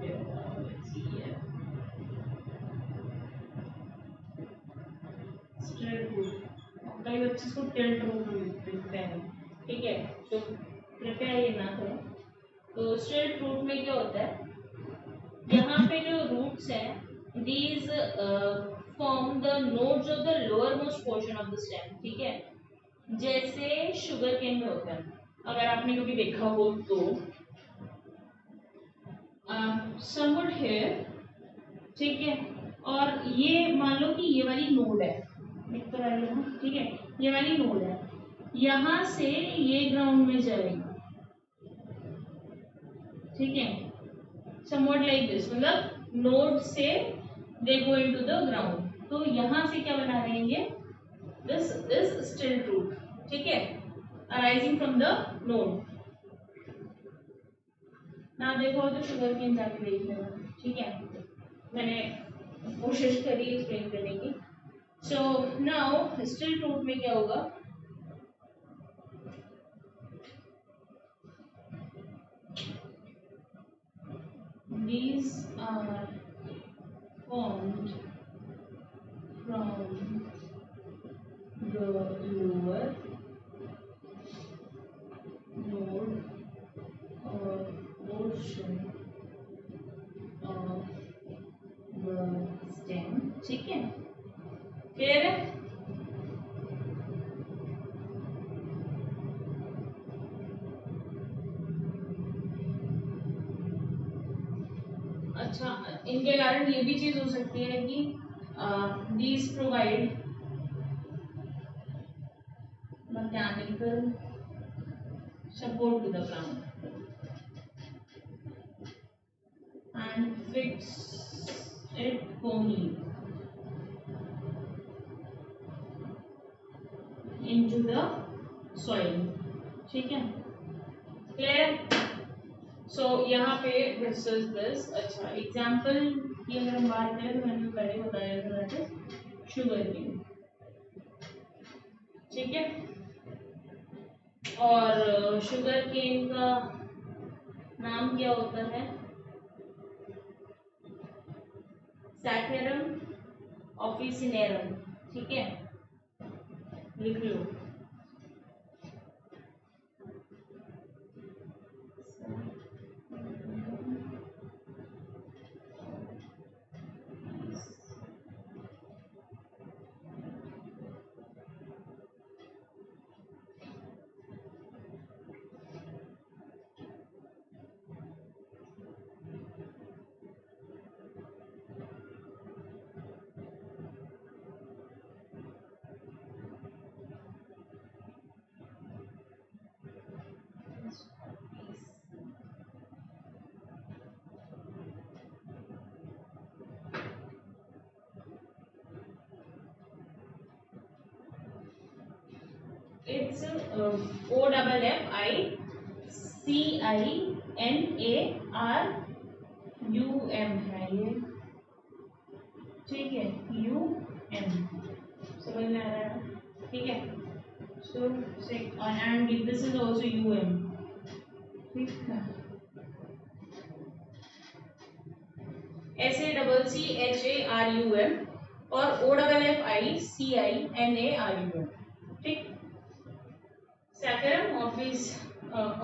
स्टिल्ट रूट, कई बच्चे इसको टिल्ट रूट लिखते हैं, ठीक है, तो कृपया ये ना करें। तो स्टिल्ट रूट में क्या होता है, यहाँ पे जो रूट्स हैं these form the nodes of the lower most portion of the stem, ठीक है, जैसे शुगर केन में होता है। अगर आपने कभी देखा हो तो समवट हेयर, ठीक है, और ये मान लो कि ये वाली नोड है, ठीक है, ये वाली नोड है, यहाँ से ये ग्राउंड में जाएगा, ठीक है, समवट लाइक दिस, मतलब नोड से दे गो इनटू द ग्राउंड। तो यहाँ से क्या बना रहे हैं ये, दिस इज स्टिल्ट रूट, ठीक है, अराइजिंग फ्रॉम द नोड। ना देखो तो शुगर केन जाके देख लेना, ठीक है, मैंने कोशिश करी एक्सप्लेन करने की। सो नाउ स्टिल्ट रूट में क्या होगा, these are formed from the lower node or portion of the stem, ठीक है, क्लियर है। अच्छा, इनके कारण ये भी चीज हो सकती है कि these provide, mechanical support to the plant and fix it firmly into the soil. ठीक है, क्लियर? सो यहाँ पे दिस इज दिस. अच्छा, एग्जाम्पल की अगर हम बात करें तो मैंने पहले बताया था दैट इज शुगर केन. ठीक है, और शुगर केन का नाम क्या होता है? Saccharum officinarum. ठीक है, लिख लो. It's OFFICINARUM है ये. ठीक है, UM समझ में आ रहा है? ठीक है, so and this is also UM. ठीक है, SACCHARUM और OFFICINARUM. ठीक, सैकेरम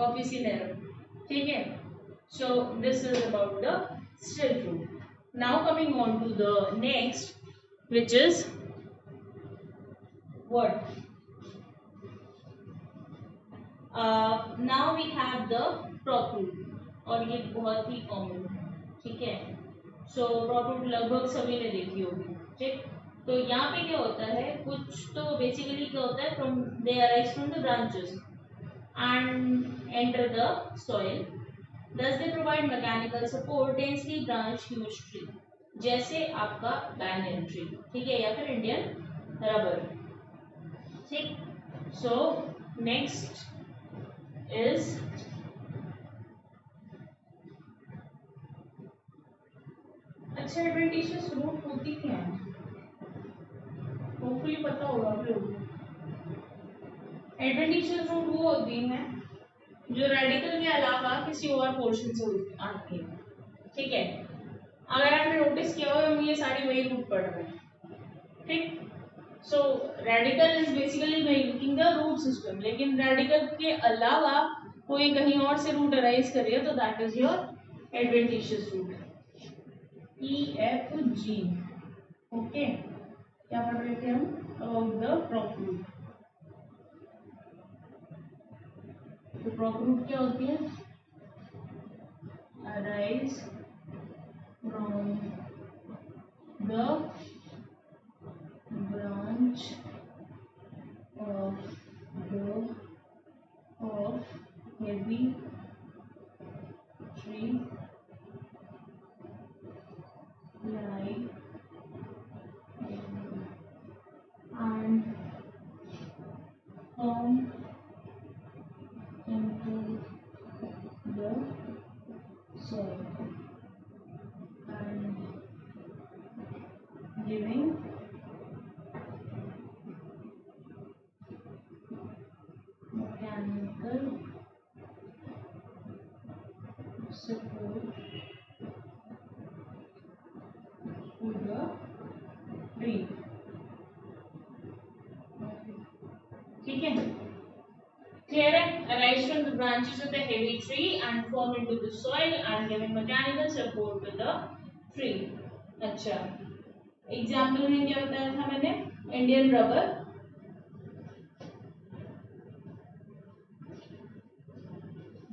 ऑफिसिनेरम. ठीक है, so this is about the still fruit. Now coming on to the next, which is what? Now we have the proprude, और ये बहुत ही common है. ठीक है, so proprude लगभग सभी ने देखी होगी. ठीक, तो यहाँ पे क्या होता है, कुछ तो बेसिकली क्या होता है, from they arise from the branches and enter the soil. Thus they provide mechanical support densely branched huge tree, जैसे आपका banyan tree. ठीक है, या फिर इंडियन रबर. ठीक, so next is अच्छा, एडवेंटिशियस रूट होती क्या है? होपफुली पता होगा आप लोगों को. एडवेंटिशियस रूट वो होती है जो रेडिकल के अलावा किसी और पोर्शन से आती है. ठीक है, अगर आपने नोटिस किया हो, हम ये सारे वही रूट पढ़ रहे हैं. ठीक, so radical is basically making the root system, लेकिन रेडिकल के अलावा कोई कहीं और से रूट अराइज कर रही है तो that is your adventitious root. EFG. Okay, क्या पढ़ रहे थे हम? About the proprude. तो proprude क्या होती है? Arise from the branch of heavy tree like and form into the soil and giving mechanical support to the tree. ठीक है, clear है? Arise from the branches of the heavy tree and form into the soil and giving mechanical support to the tree. अच्छा, example में क्या बताया था मैंने? Indian rubber.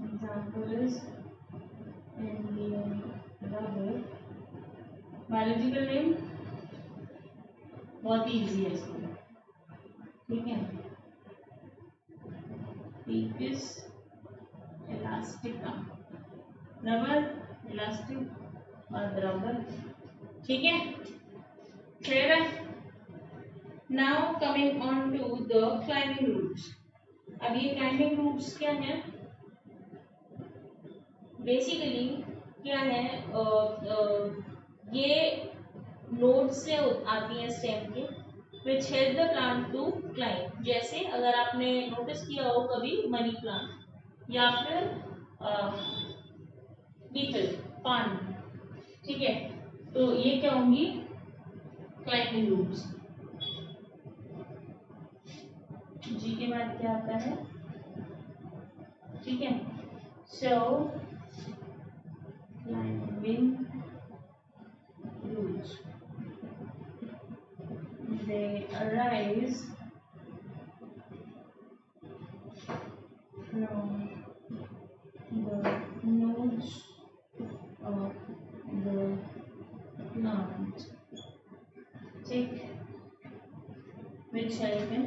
Example is Indian rubber. Biological name बहुत ही इजी है इसका. ठीक है, लीपिस इलास्टिका, रबर, इलास्टिक और रबर। ठीक है, क्लियर है। Now coming on to the climbing roots. अब ये क्लाइंबिंग रूट्स क्या है, बेसिकली क्या है, ये नोड से आती है स्टेम के, which help the plant to climb. जैसे अगर आपने नोटिस किया हो कभी मनी प्लांट या फिर बीटल, पान, ठीक है, तो ये क्या होंगी, क्लाइंबिंग रूट्स। जी के बाद क्या आता है, ठीक है, so climbing roots, they arise from the nodes of the plant, ठीक, which help in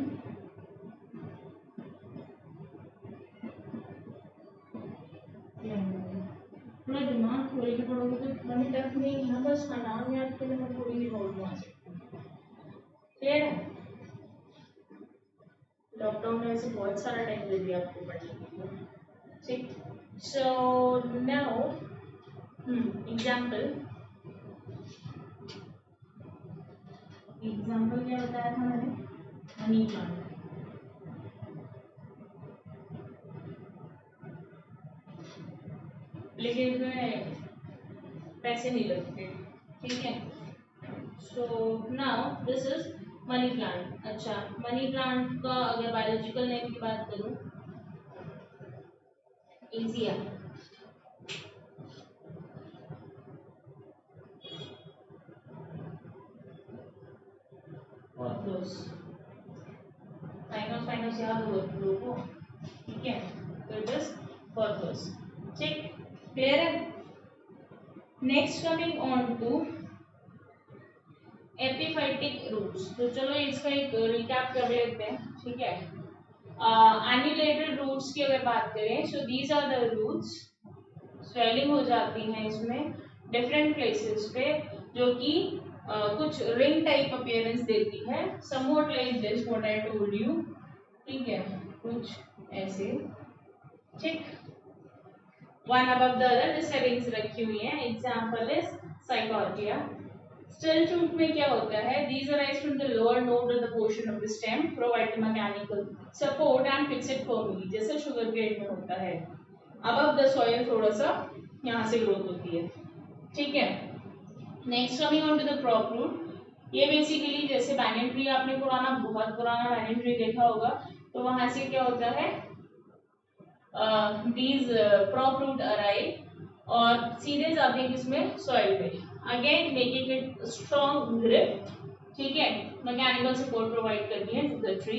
climbing। थोड़ा दिमाग खोल के पढ़ोगे तो मैंने टफ नहीं है, बस नाम याद करने में थोड़ी ही प्रॉब्लम आ सकती है। क्लियर है। लॉकडाउन में वैसे बहुत सारा टाइम दे दिया आपको पढ़ने के लिए, ठीक। सो नाउ एग्जाम्पल क्या बताया था मैंने, मनी प्लांट। लेकिन इसमें पैसे नहीं लगते, ठीक है। So now this is money plant. अच्छा, मनी प्लांट का अगर बायोलॉजिकल नेम की बात करूं, इजिया, ऑर्थोस, साइनस याद हो लोगों को, ठीक है, तो इट इज ऑर्थोस, ठीक, क्लियर है। Next coming on to epiphytic roots. तो चलो इसका एक रिकैप कर लेते हैं, ठीक है। एन्युलेटेड रूट्स की अगर बात करें, so these are the roots, swelling हो जाती है इसमें डिफरेंट प्लेसेस पे, जो कि कुछ रिंग टाइप अपीयरेंस देती है, something like this what I told you, ठीक है, कुछ ऐसे, ठीक, वन अबव द अदर, जैसे रिंग्स रखी हुई हैं। एग्जांपल इज साइकोर्डिया। स्टिल रूट में क्या होता है, these arise from the lower node of the portion of the stem, provide mechanical support and fix it firmly, जैसे शुगर केन में होता है। above the soil थोड़ा सा यहाँ से ग्रोथ होती है, ठीक है। Next coming on to the prop root, ये बेसिकली जैसे बैनियन ट्री आपने बहुत पुराना बैनियन ट्री देखा होगा, तो वहां से क्या होता है, these prop root arrive और सीधे जाते हैं किसमें, सॉइल में, again making it strong grip, ठीक है, मैकेनिकल सपोर्ट प्रोवाइड करती है टू द ट्री,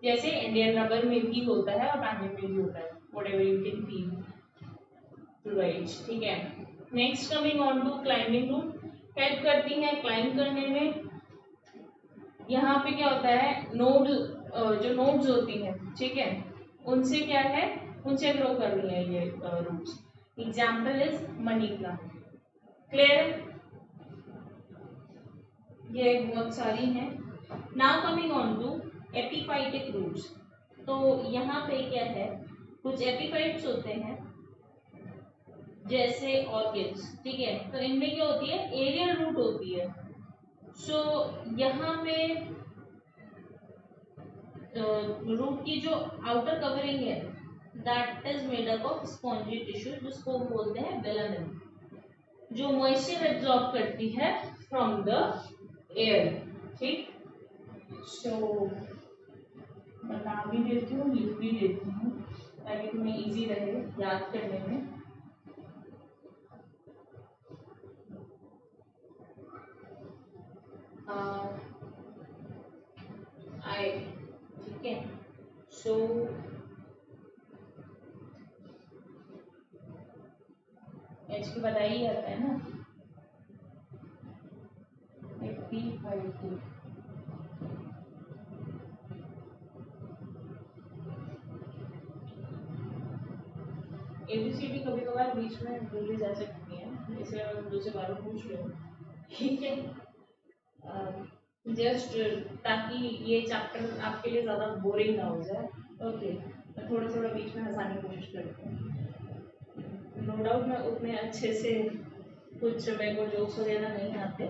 जैसे इंडियन रबर में भी होता है और बैनियन में भी होता है, whatever you can feel, right, ठीक है। Next coming on to climbing root, help करती है क्लाइंब करने में। यहाँ पे क्या होता है, नोड, जो नोड्स होती हैं, ठीक है, उनसे क्या है, उनसे ग्रो कर रही है ये roots. Example is money plant, clear, ये बहुत सारी हैं। Now coming on to epiphytic roots, तो यहाँ पे क्या है, कुछ एपिफाइट्स होते हैं जैसे ऑर्किड्स, ठीक है, तो इनमें क्या होती है, एरियल रूट होती है। सो यहाँ पे रूट की जो आउटर कवरिंग है, that is made up of spongy tissue, जिसको बोलते हैं वेलामिन, जो मॉइस्चर एब्जॉर्ब करती है फ्रॉम द एयर, ठीक। सो बता भी देती हूँ, लिख भी देती हूँ, ताकि तुम्हें इजी रहे याद करने में। आई, ठीक है, सो एच की पता ही आता है ना, एपिफाइटिक, कभी कभार बीच में भूल भी जा सकती हैं, इसे दूसरे बार पूछ लो, ठीक है। जस्ट ताकि ये चैप्टर आपके लिए ज़्यादा बोरिंग ना हो जाए। ओके, मैं थोड़ा थोड़ा बीच में हंसाने की कोशिश करती हूँ। नो डाउट मैं उतने अच्छे से कुछ मेरे को जोक्स वगैरह नहीं आते,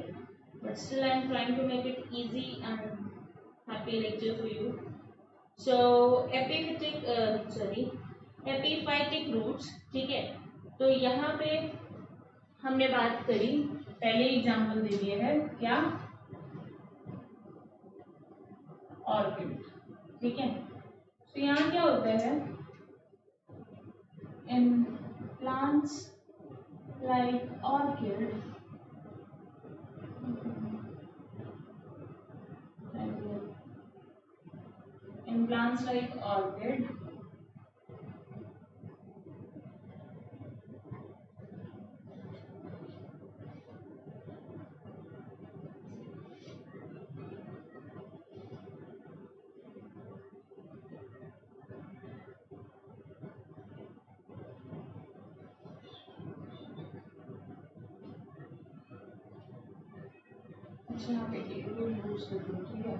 but still I am trying to make it easy and happy lecture for you. So epiphytic roots, ठीक है। तो यहाँ पे हमने बात करी, पहले एग्जाम्पल दे दिए है क्या, ऑर्किड, ठीक है। तो यहाँ क्या होता है, इन प्लांट्स लाइक ऑर्किड अच्छा, यहाँ पे यूज कर दो, ठीक है।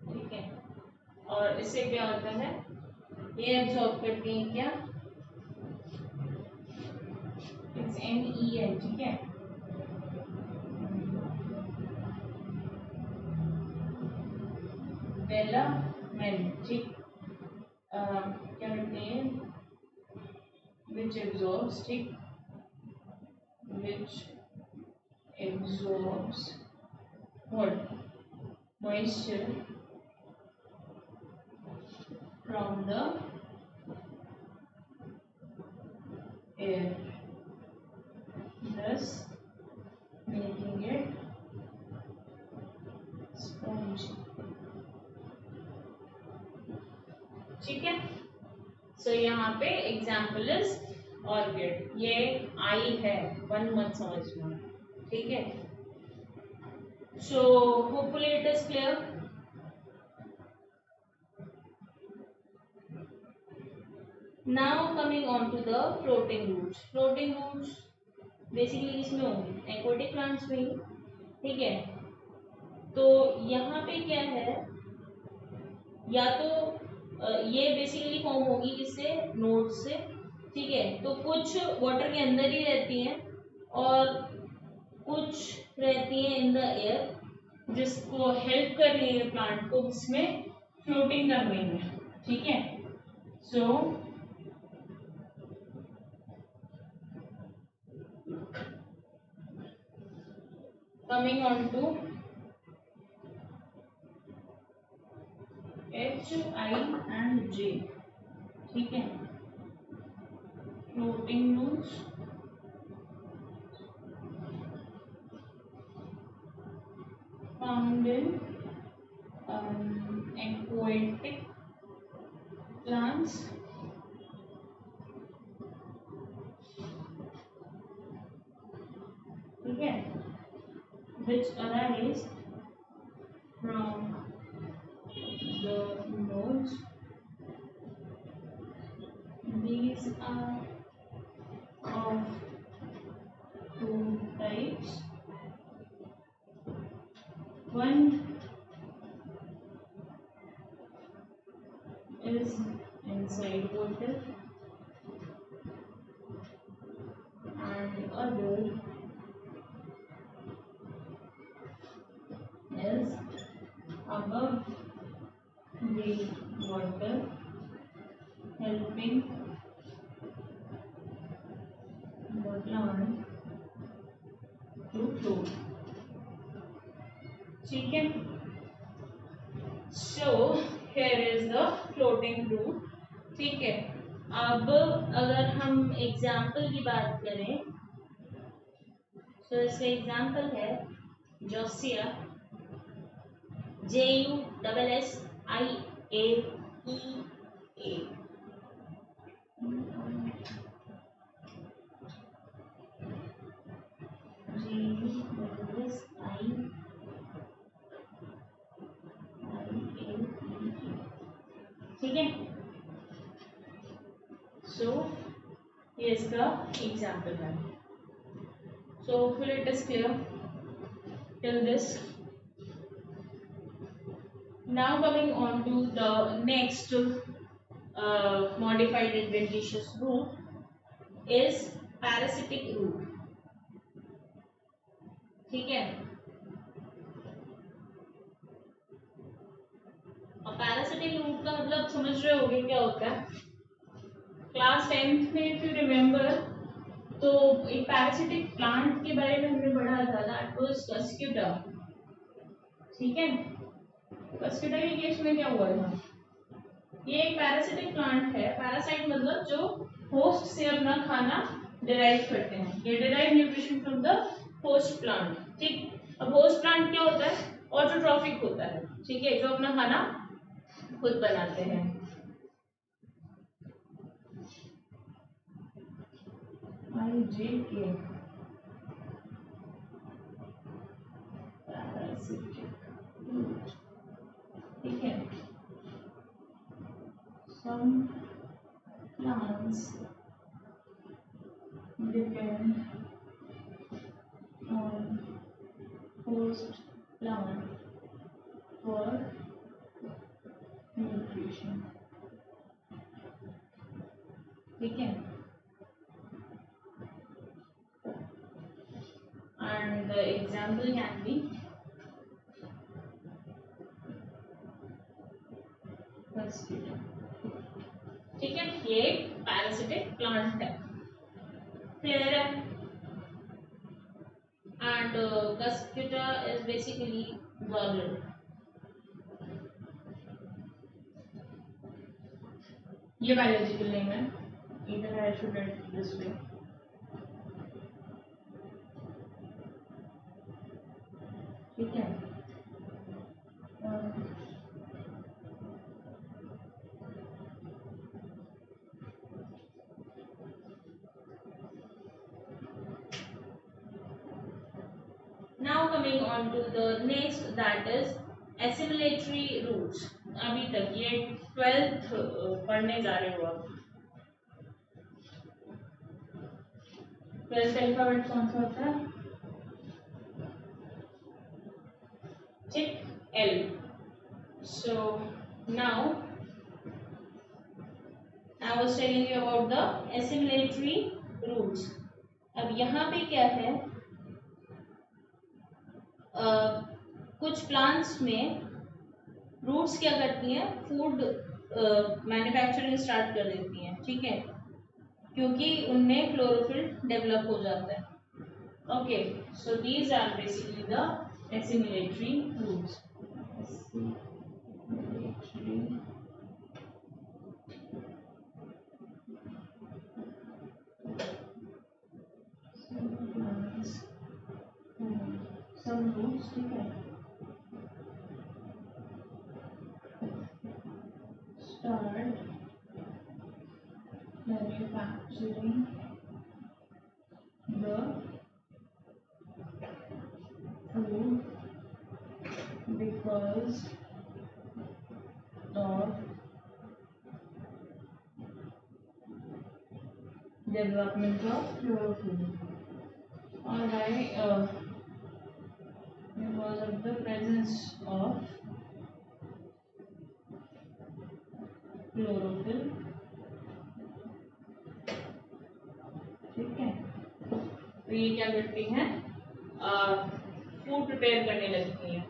ठीक है, और इससे क्या होता है, ये एब्जॉर्ब करती हैं क्या, इट्स NEN, ठीक है। वेलामेंट, ठीक, क्या कहते हैं, विच एब्जॉर्ब्स, ठीक, विच absorbs what, moisture from the air, thus making it spongy, ठीक है। सो यहाँ पे एग्जाम्पल इज ऑर्किड, ये आई है, वन मत समझना, ठीक है। So hopefully it is clear. Now coming on to the floating roots. Floating roots basically इसमें होंगे एक्वाटिक प्लांट्स में ही, ठीक है। तो यहाँ पे क्या है, या तो ये बेसिकली फॉर्म होगी किससे, नोड्स से, ठीक है। तो कुछ वाटर के अंदर ही रहती हैं और कुछ रहती हैं इन द एयर, जिसको हेल्प कर रही है प्लांट को इसमें फ्लोटिंग करने में, ठीक है। So coming on to H, I and J, ठीक है। Floating roots, found in aquatic plants, ठीक है, which arise from the nodes. These are of two types. One is inside water and other is above the water, helping the plant to flow, ठीक है। So here is the floating root, ठीक है। अब अगर हम example की बात करें, तो इसका एग्जाम्पल है जोसिया, JUSSIA A. ठीक है, सो ये इसका एग्जाम्पल है. So hopefully it is clear till this. Now coming on to the next modified adventitious root is parasitic root. ठीक है, और पैरासिटिक रूट का मतलब समझ रहे होगे क्या होता है. क्लास 10th में इफ यू रिमेम्बर तो एक पैरासिटिक प्लांट के बारे में हमने पढ़ा था, दैट वाज कस्क्यूटा. ठीक है, कस्क्यूटा के केस में क्या हुआ था, ये एक पैरासिटिक प्लांट है. पैरासाइट मतलब जो होस्ट से अपना खाना डिराइव करते हैं, ये derive nutrition from the host plant. ठीक, अब होस्ट प्लांट क्या होता है, ऑटोट्रॉफिक होता है. ठीक है, जो अपना खाना खुद बनाते हैं. IJK ठीक है, some plants depend on host plant for nutrition. ठीक है, and the example can be mosquito. ठीक है, ये एक पैरासिटिक प्लांट है. क्लियर है. एंड कस्क्यूटा इज बेसिकली वर्गल. ये बायोलॉजिकल नेम है, इधर I should write this way. ठीक है, now coming on to the next, that is assimilatory roots. अभी तक ये 12th पढ़ने जा रहे हो आप. 12th अल्फाबेट कौन सा होता है, ठीक, L. So now I was telling you about the assimilatory roots. अब यहाँ पे क्या है, कुछ प्लांट्स में रूट्स क्या करती हैं, फूड मैन्युफैक्चरिंग स्टार्ट कर देती हैं. ठीक है, क्योंकि उनमें क्लोरोफिल डेवलप हो जाता है. Okay, so these are basically the assimilatory roots. Some roots, ठीक है, start manufacturing the food because of development of chlorophyll, or by because of the presence of chlorophyll. ठीक है, तो ये क्या करती हैं, फूड प्रिपेयर करने लगती हैं.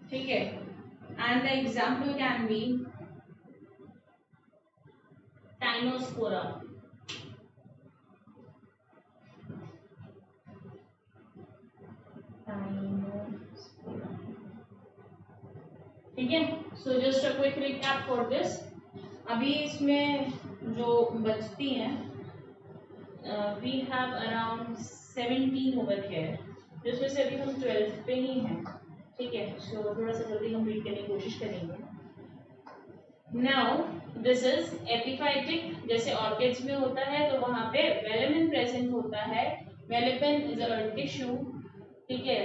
ठीक है, and the example can be Tinospora. ठीक है, so just a quick recap for this. अभी इसमें जो बचती हैं, we have around 17 over here, जिसमें से अभी हम 12th पे ही हैं. ठीक है, सो थोड़ा सा जल्दी कंप्लीट करने की कोशिश करेंगे. नाउ दिस इज एपिफाइटिक, जैसे ऑर्किड्स में होता है तो वहां पे वेलेमिन प्रेजेंट होता है। वेलेमिन इज अ टिश्यू, ठीक है,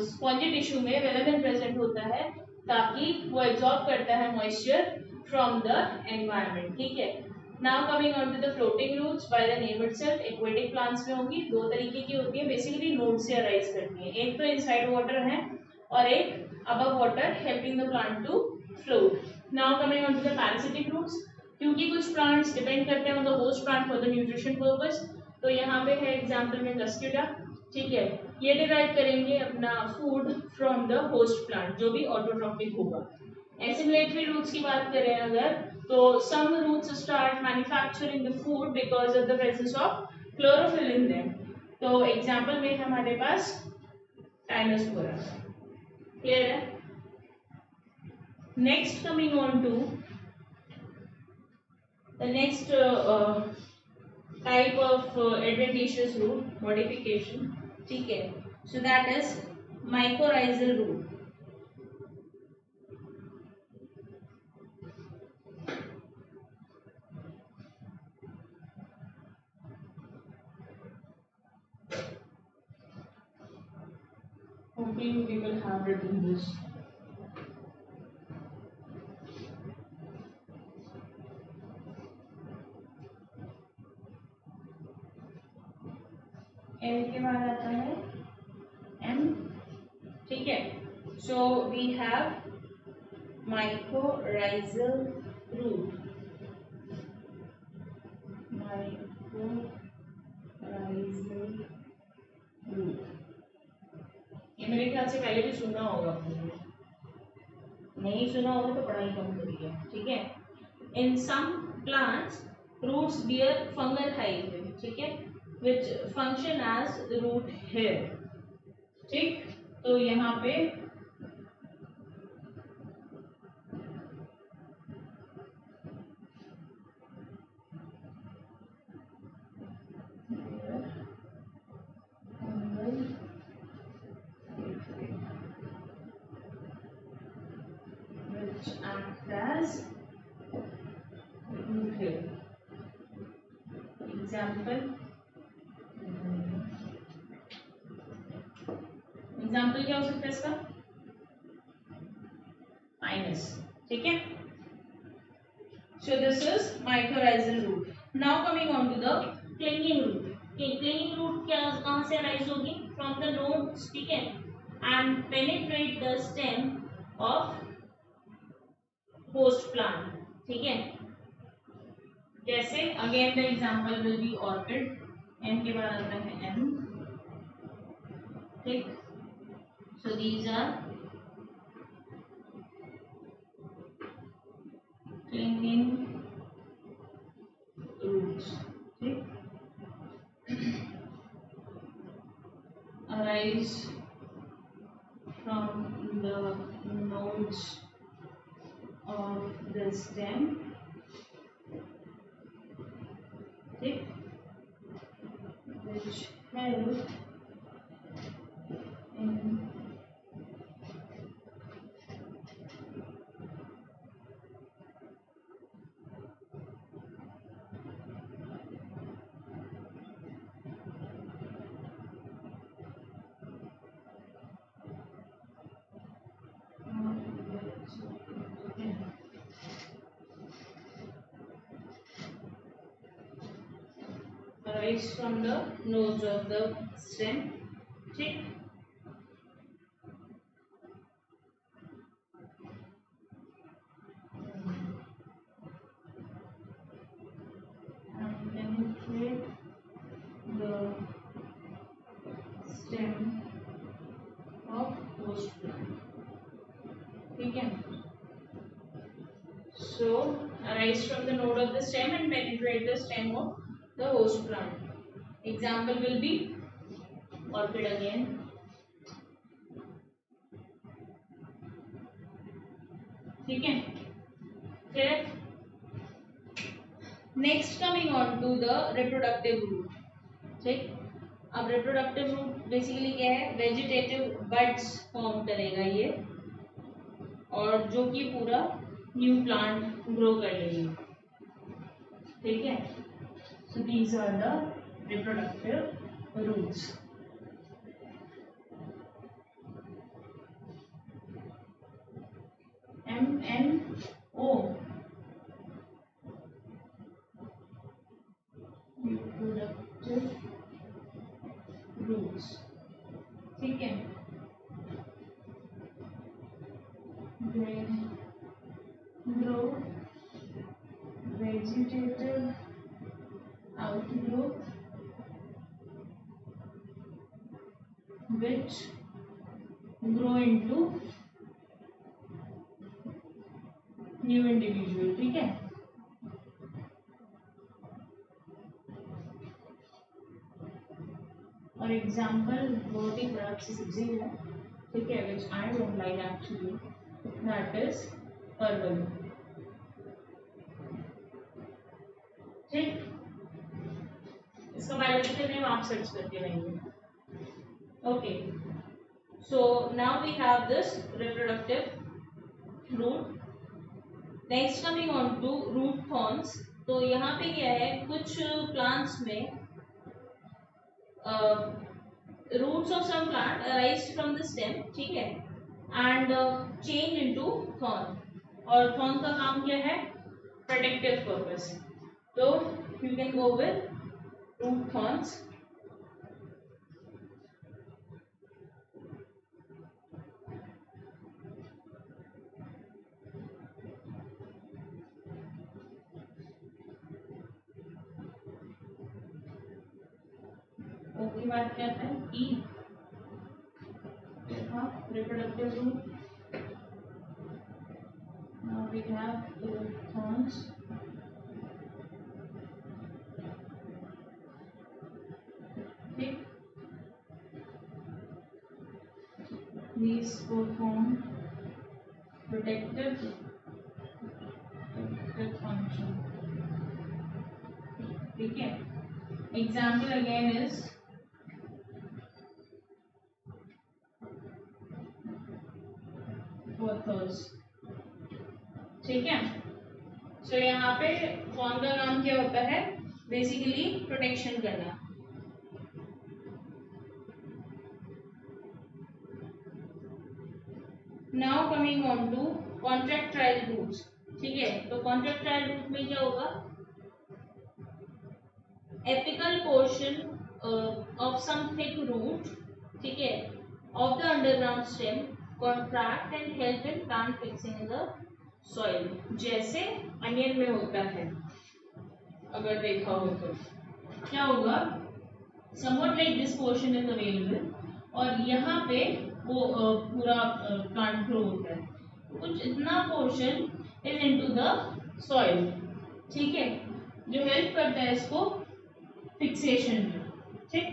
स्पॉन्जी टिश्यू में वेलेमिन प्रेजेंट होता है ताकि वो एब्जॉर्ब करता है मॉइस्चर फ्रॉम द एनवायरनमेंट, ठीक है। Now coming on to the floating roots by the name itself, aquatic plants में होगी, दो तरीके की होती है, बेसिकली नोड से अराइज करती है, एक तो इनसाइड वाटर है और एक above water helping the plant to float. Now coming on to the parasitic roots, क्योंकि कुछ प्लांट्स डिपेंड करते हैं on the host plant for the nutrition purpose, तो यहाँ पे है एग्जाम्पल में गस्क्यूला, ठीक है, ये डिराइव करेंगे अपना food from the host plant जो भी ऑटोट्रॉपिक होगा। एसिमिलेटरी रूट्स की बात करें अगर, तो some roots start manufacturing the food because of the presence of chlorophyll in them, तो एग्जाम्पल में हमारे पास टाइनोस्पोरा, क्लियर है। Next coming on to the next type of adventitious root modification, ठीक है, so that is mycorrhizal root. Hopefully you people have written this. M के बाद आता है M, ठीक है, so we have mycorrhizal root, mycorrhizal root, ये मेरे ख्याल से पहले भी सुना होगा आपने, नहीं सुना होगा तो पढ़ाई कम करिए, ठीक है। In some plants roots bear fungal हाइजिन, ठीक है, which function as root hair, ठीक, तो यहाँ पे act as root hair. Example क्या हो सकता है इसका, माइनस, ठीक है। So this is mycorrhizal root. Now coming on to the clinging root. Clinging root क्या कहां से अराइज होगी, फ्रॉम द नोड्स, ठीक है, and penetrate the stem of host plant, ठीक है, जैसे again the example will be orchid, M के बाद आता है एम, ठीक, so these are clinging roots, ठीक, arise from the nodes of the stem, ठीक, which help in arise from the nodes of the stem, ठीक, and penetrate the stem of host plant, ठीक है, so arise from the node of the stem and penetrate the stem of the host plant. Example will be orchid again, ठीक है, फिर next coming on to the reproductive root, ठीक, अब reproductive root basically क्या है, vegetative buds form करेगा ये, और जो कि पूरा न्यू प्लांट ग्रो कर लेगी। ठीक है, so these are the reproductive roots. MNO reproductive roots। ठीक है, grow vegetative outgrowth which grow into new individual। ठीक है, और एग्जाम्पल बहुत ही खराब सी सब्जी है, ठीक है, which I don't like actually, that is parwal. ठीक, इसका बायोलॉजिकल नेम आप सर्च करके रहेंगे। Okay, so now we have this reproductive root. Next coming on to root thorns. तो यहाँ पे क्या है, कुछ प्लांट्स में roots of some plant arise from the stem, ठीक है, and change into thorn। और thorn का काम क्या है, protective purpose। तो you can go with root thorns। Okay, बात क्या है, ई reproductive root। Now we have root thorns। ठीक, these perform protective function। ठीक है, example again is pothos। ठीक है, सो यहाँ पे थॉर्न का काम क्या होता है, बेसिकली प्रोटेक्शन करना। Now coming on to contractile roots. ठीक है, तो कॉन्ट्रैक्टाइल रूट में क्या होगा, apical portion of some thick root, ठीक है, of the underground stem contract and help in plant fixing in the soil. जैसे अनियन में होता है, अगर देखा हो तो क्या होगा, somewhat like this portion is available, और यहाँ पे वो पूरा प्लांट ग्रो होता है, कुछ इतना portion is into the soil. ठीक है, जो हेल्प करता है इसको फिक्सेशन में। ठीक,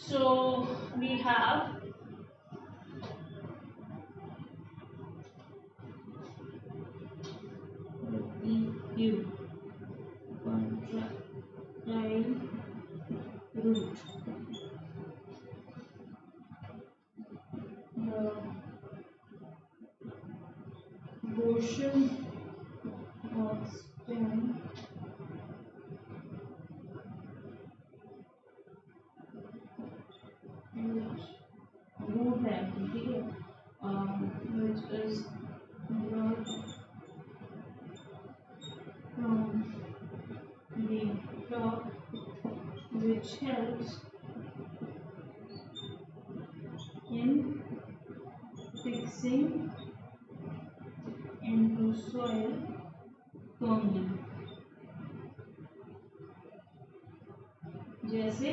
so we have contractile root। The portion of stem which root है, ठीक है, which is brought from the top, which helps in fixing into soil firmly। जैसे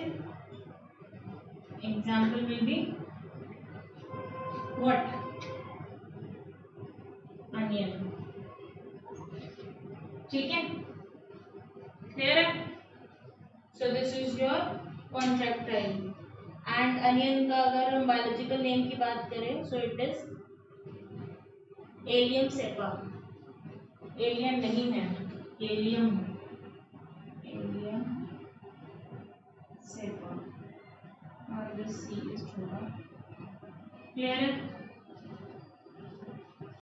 example will be what, onion. ठीक है, क्लियर है, so this is your contractile. And onion का अगर हम बायोलॉजिकल नेम की बात करें, सो इट इज एलियम सेपा। एलियन नहीं है, एलियम, एलियम सेपा, और दिस सी इज छोटा। क्लियर है,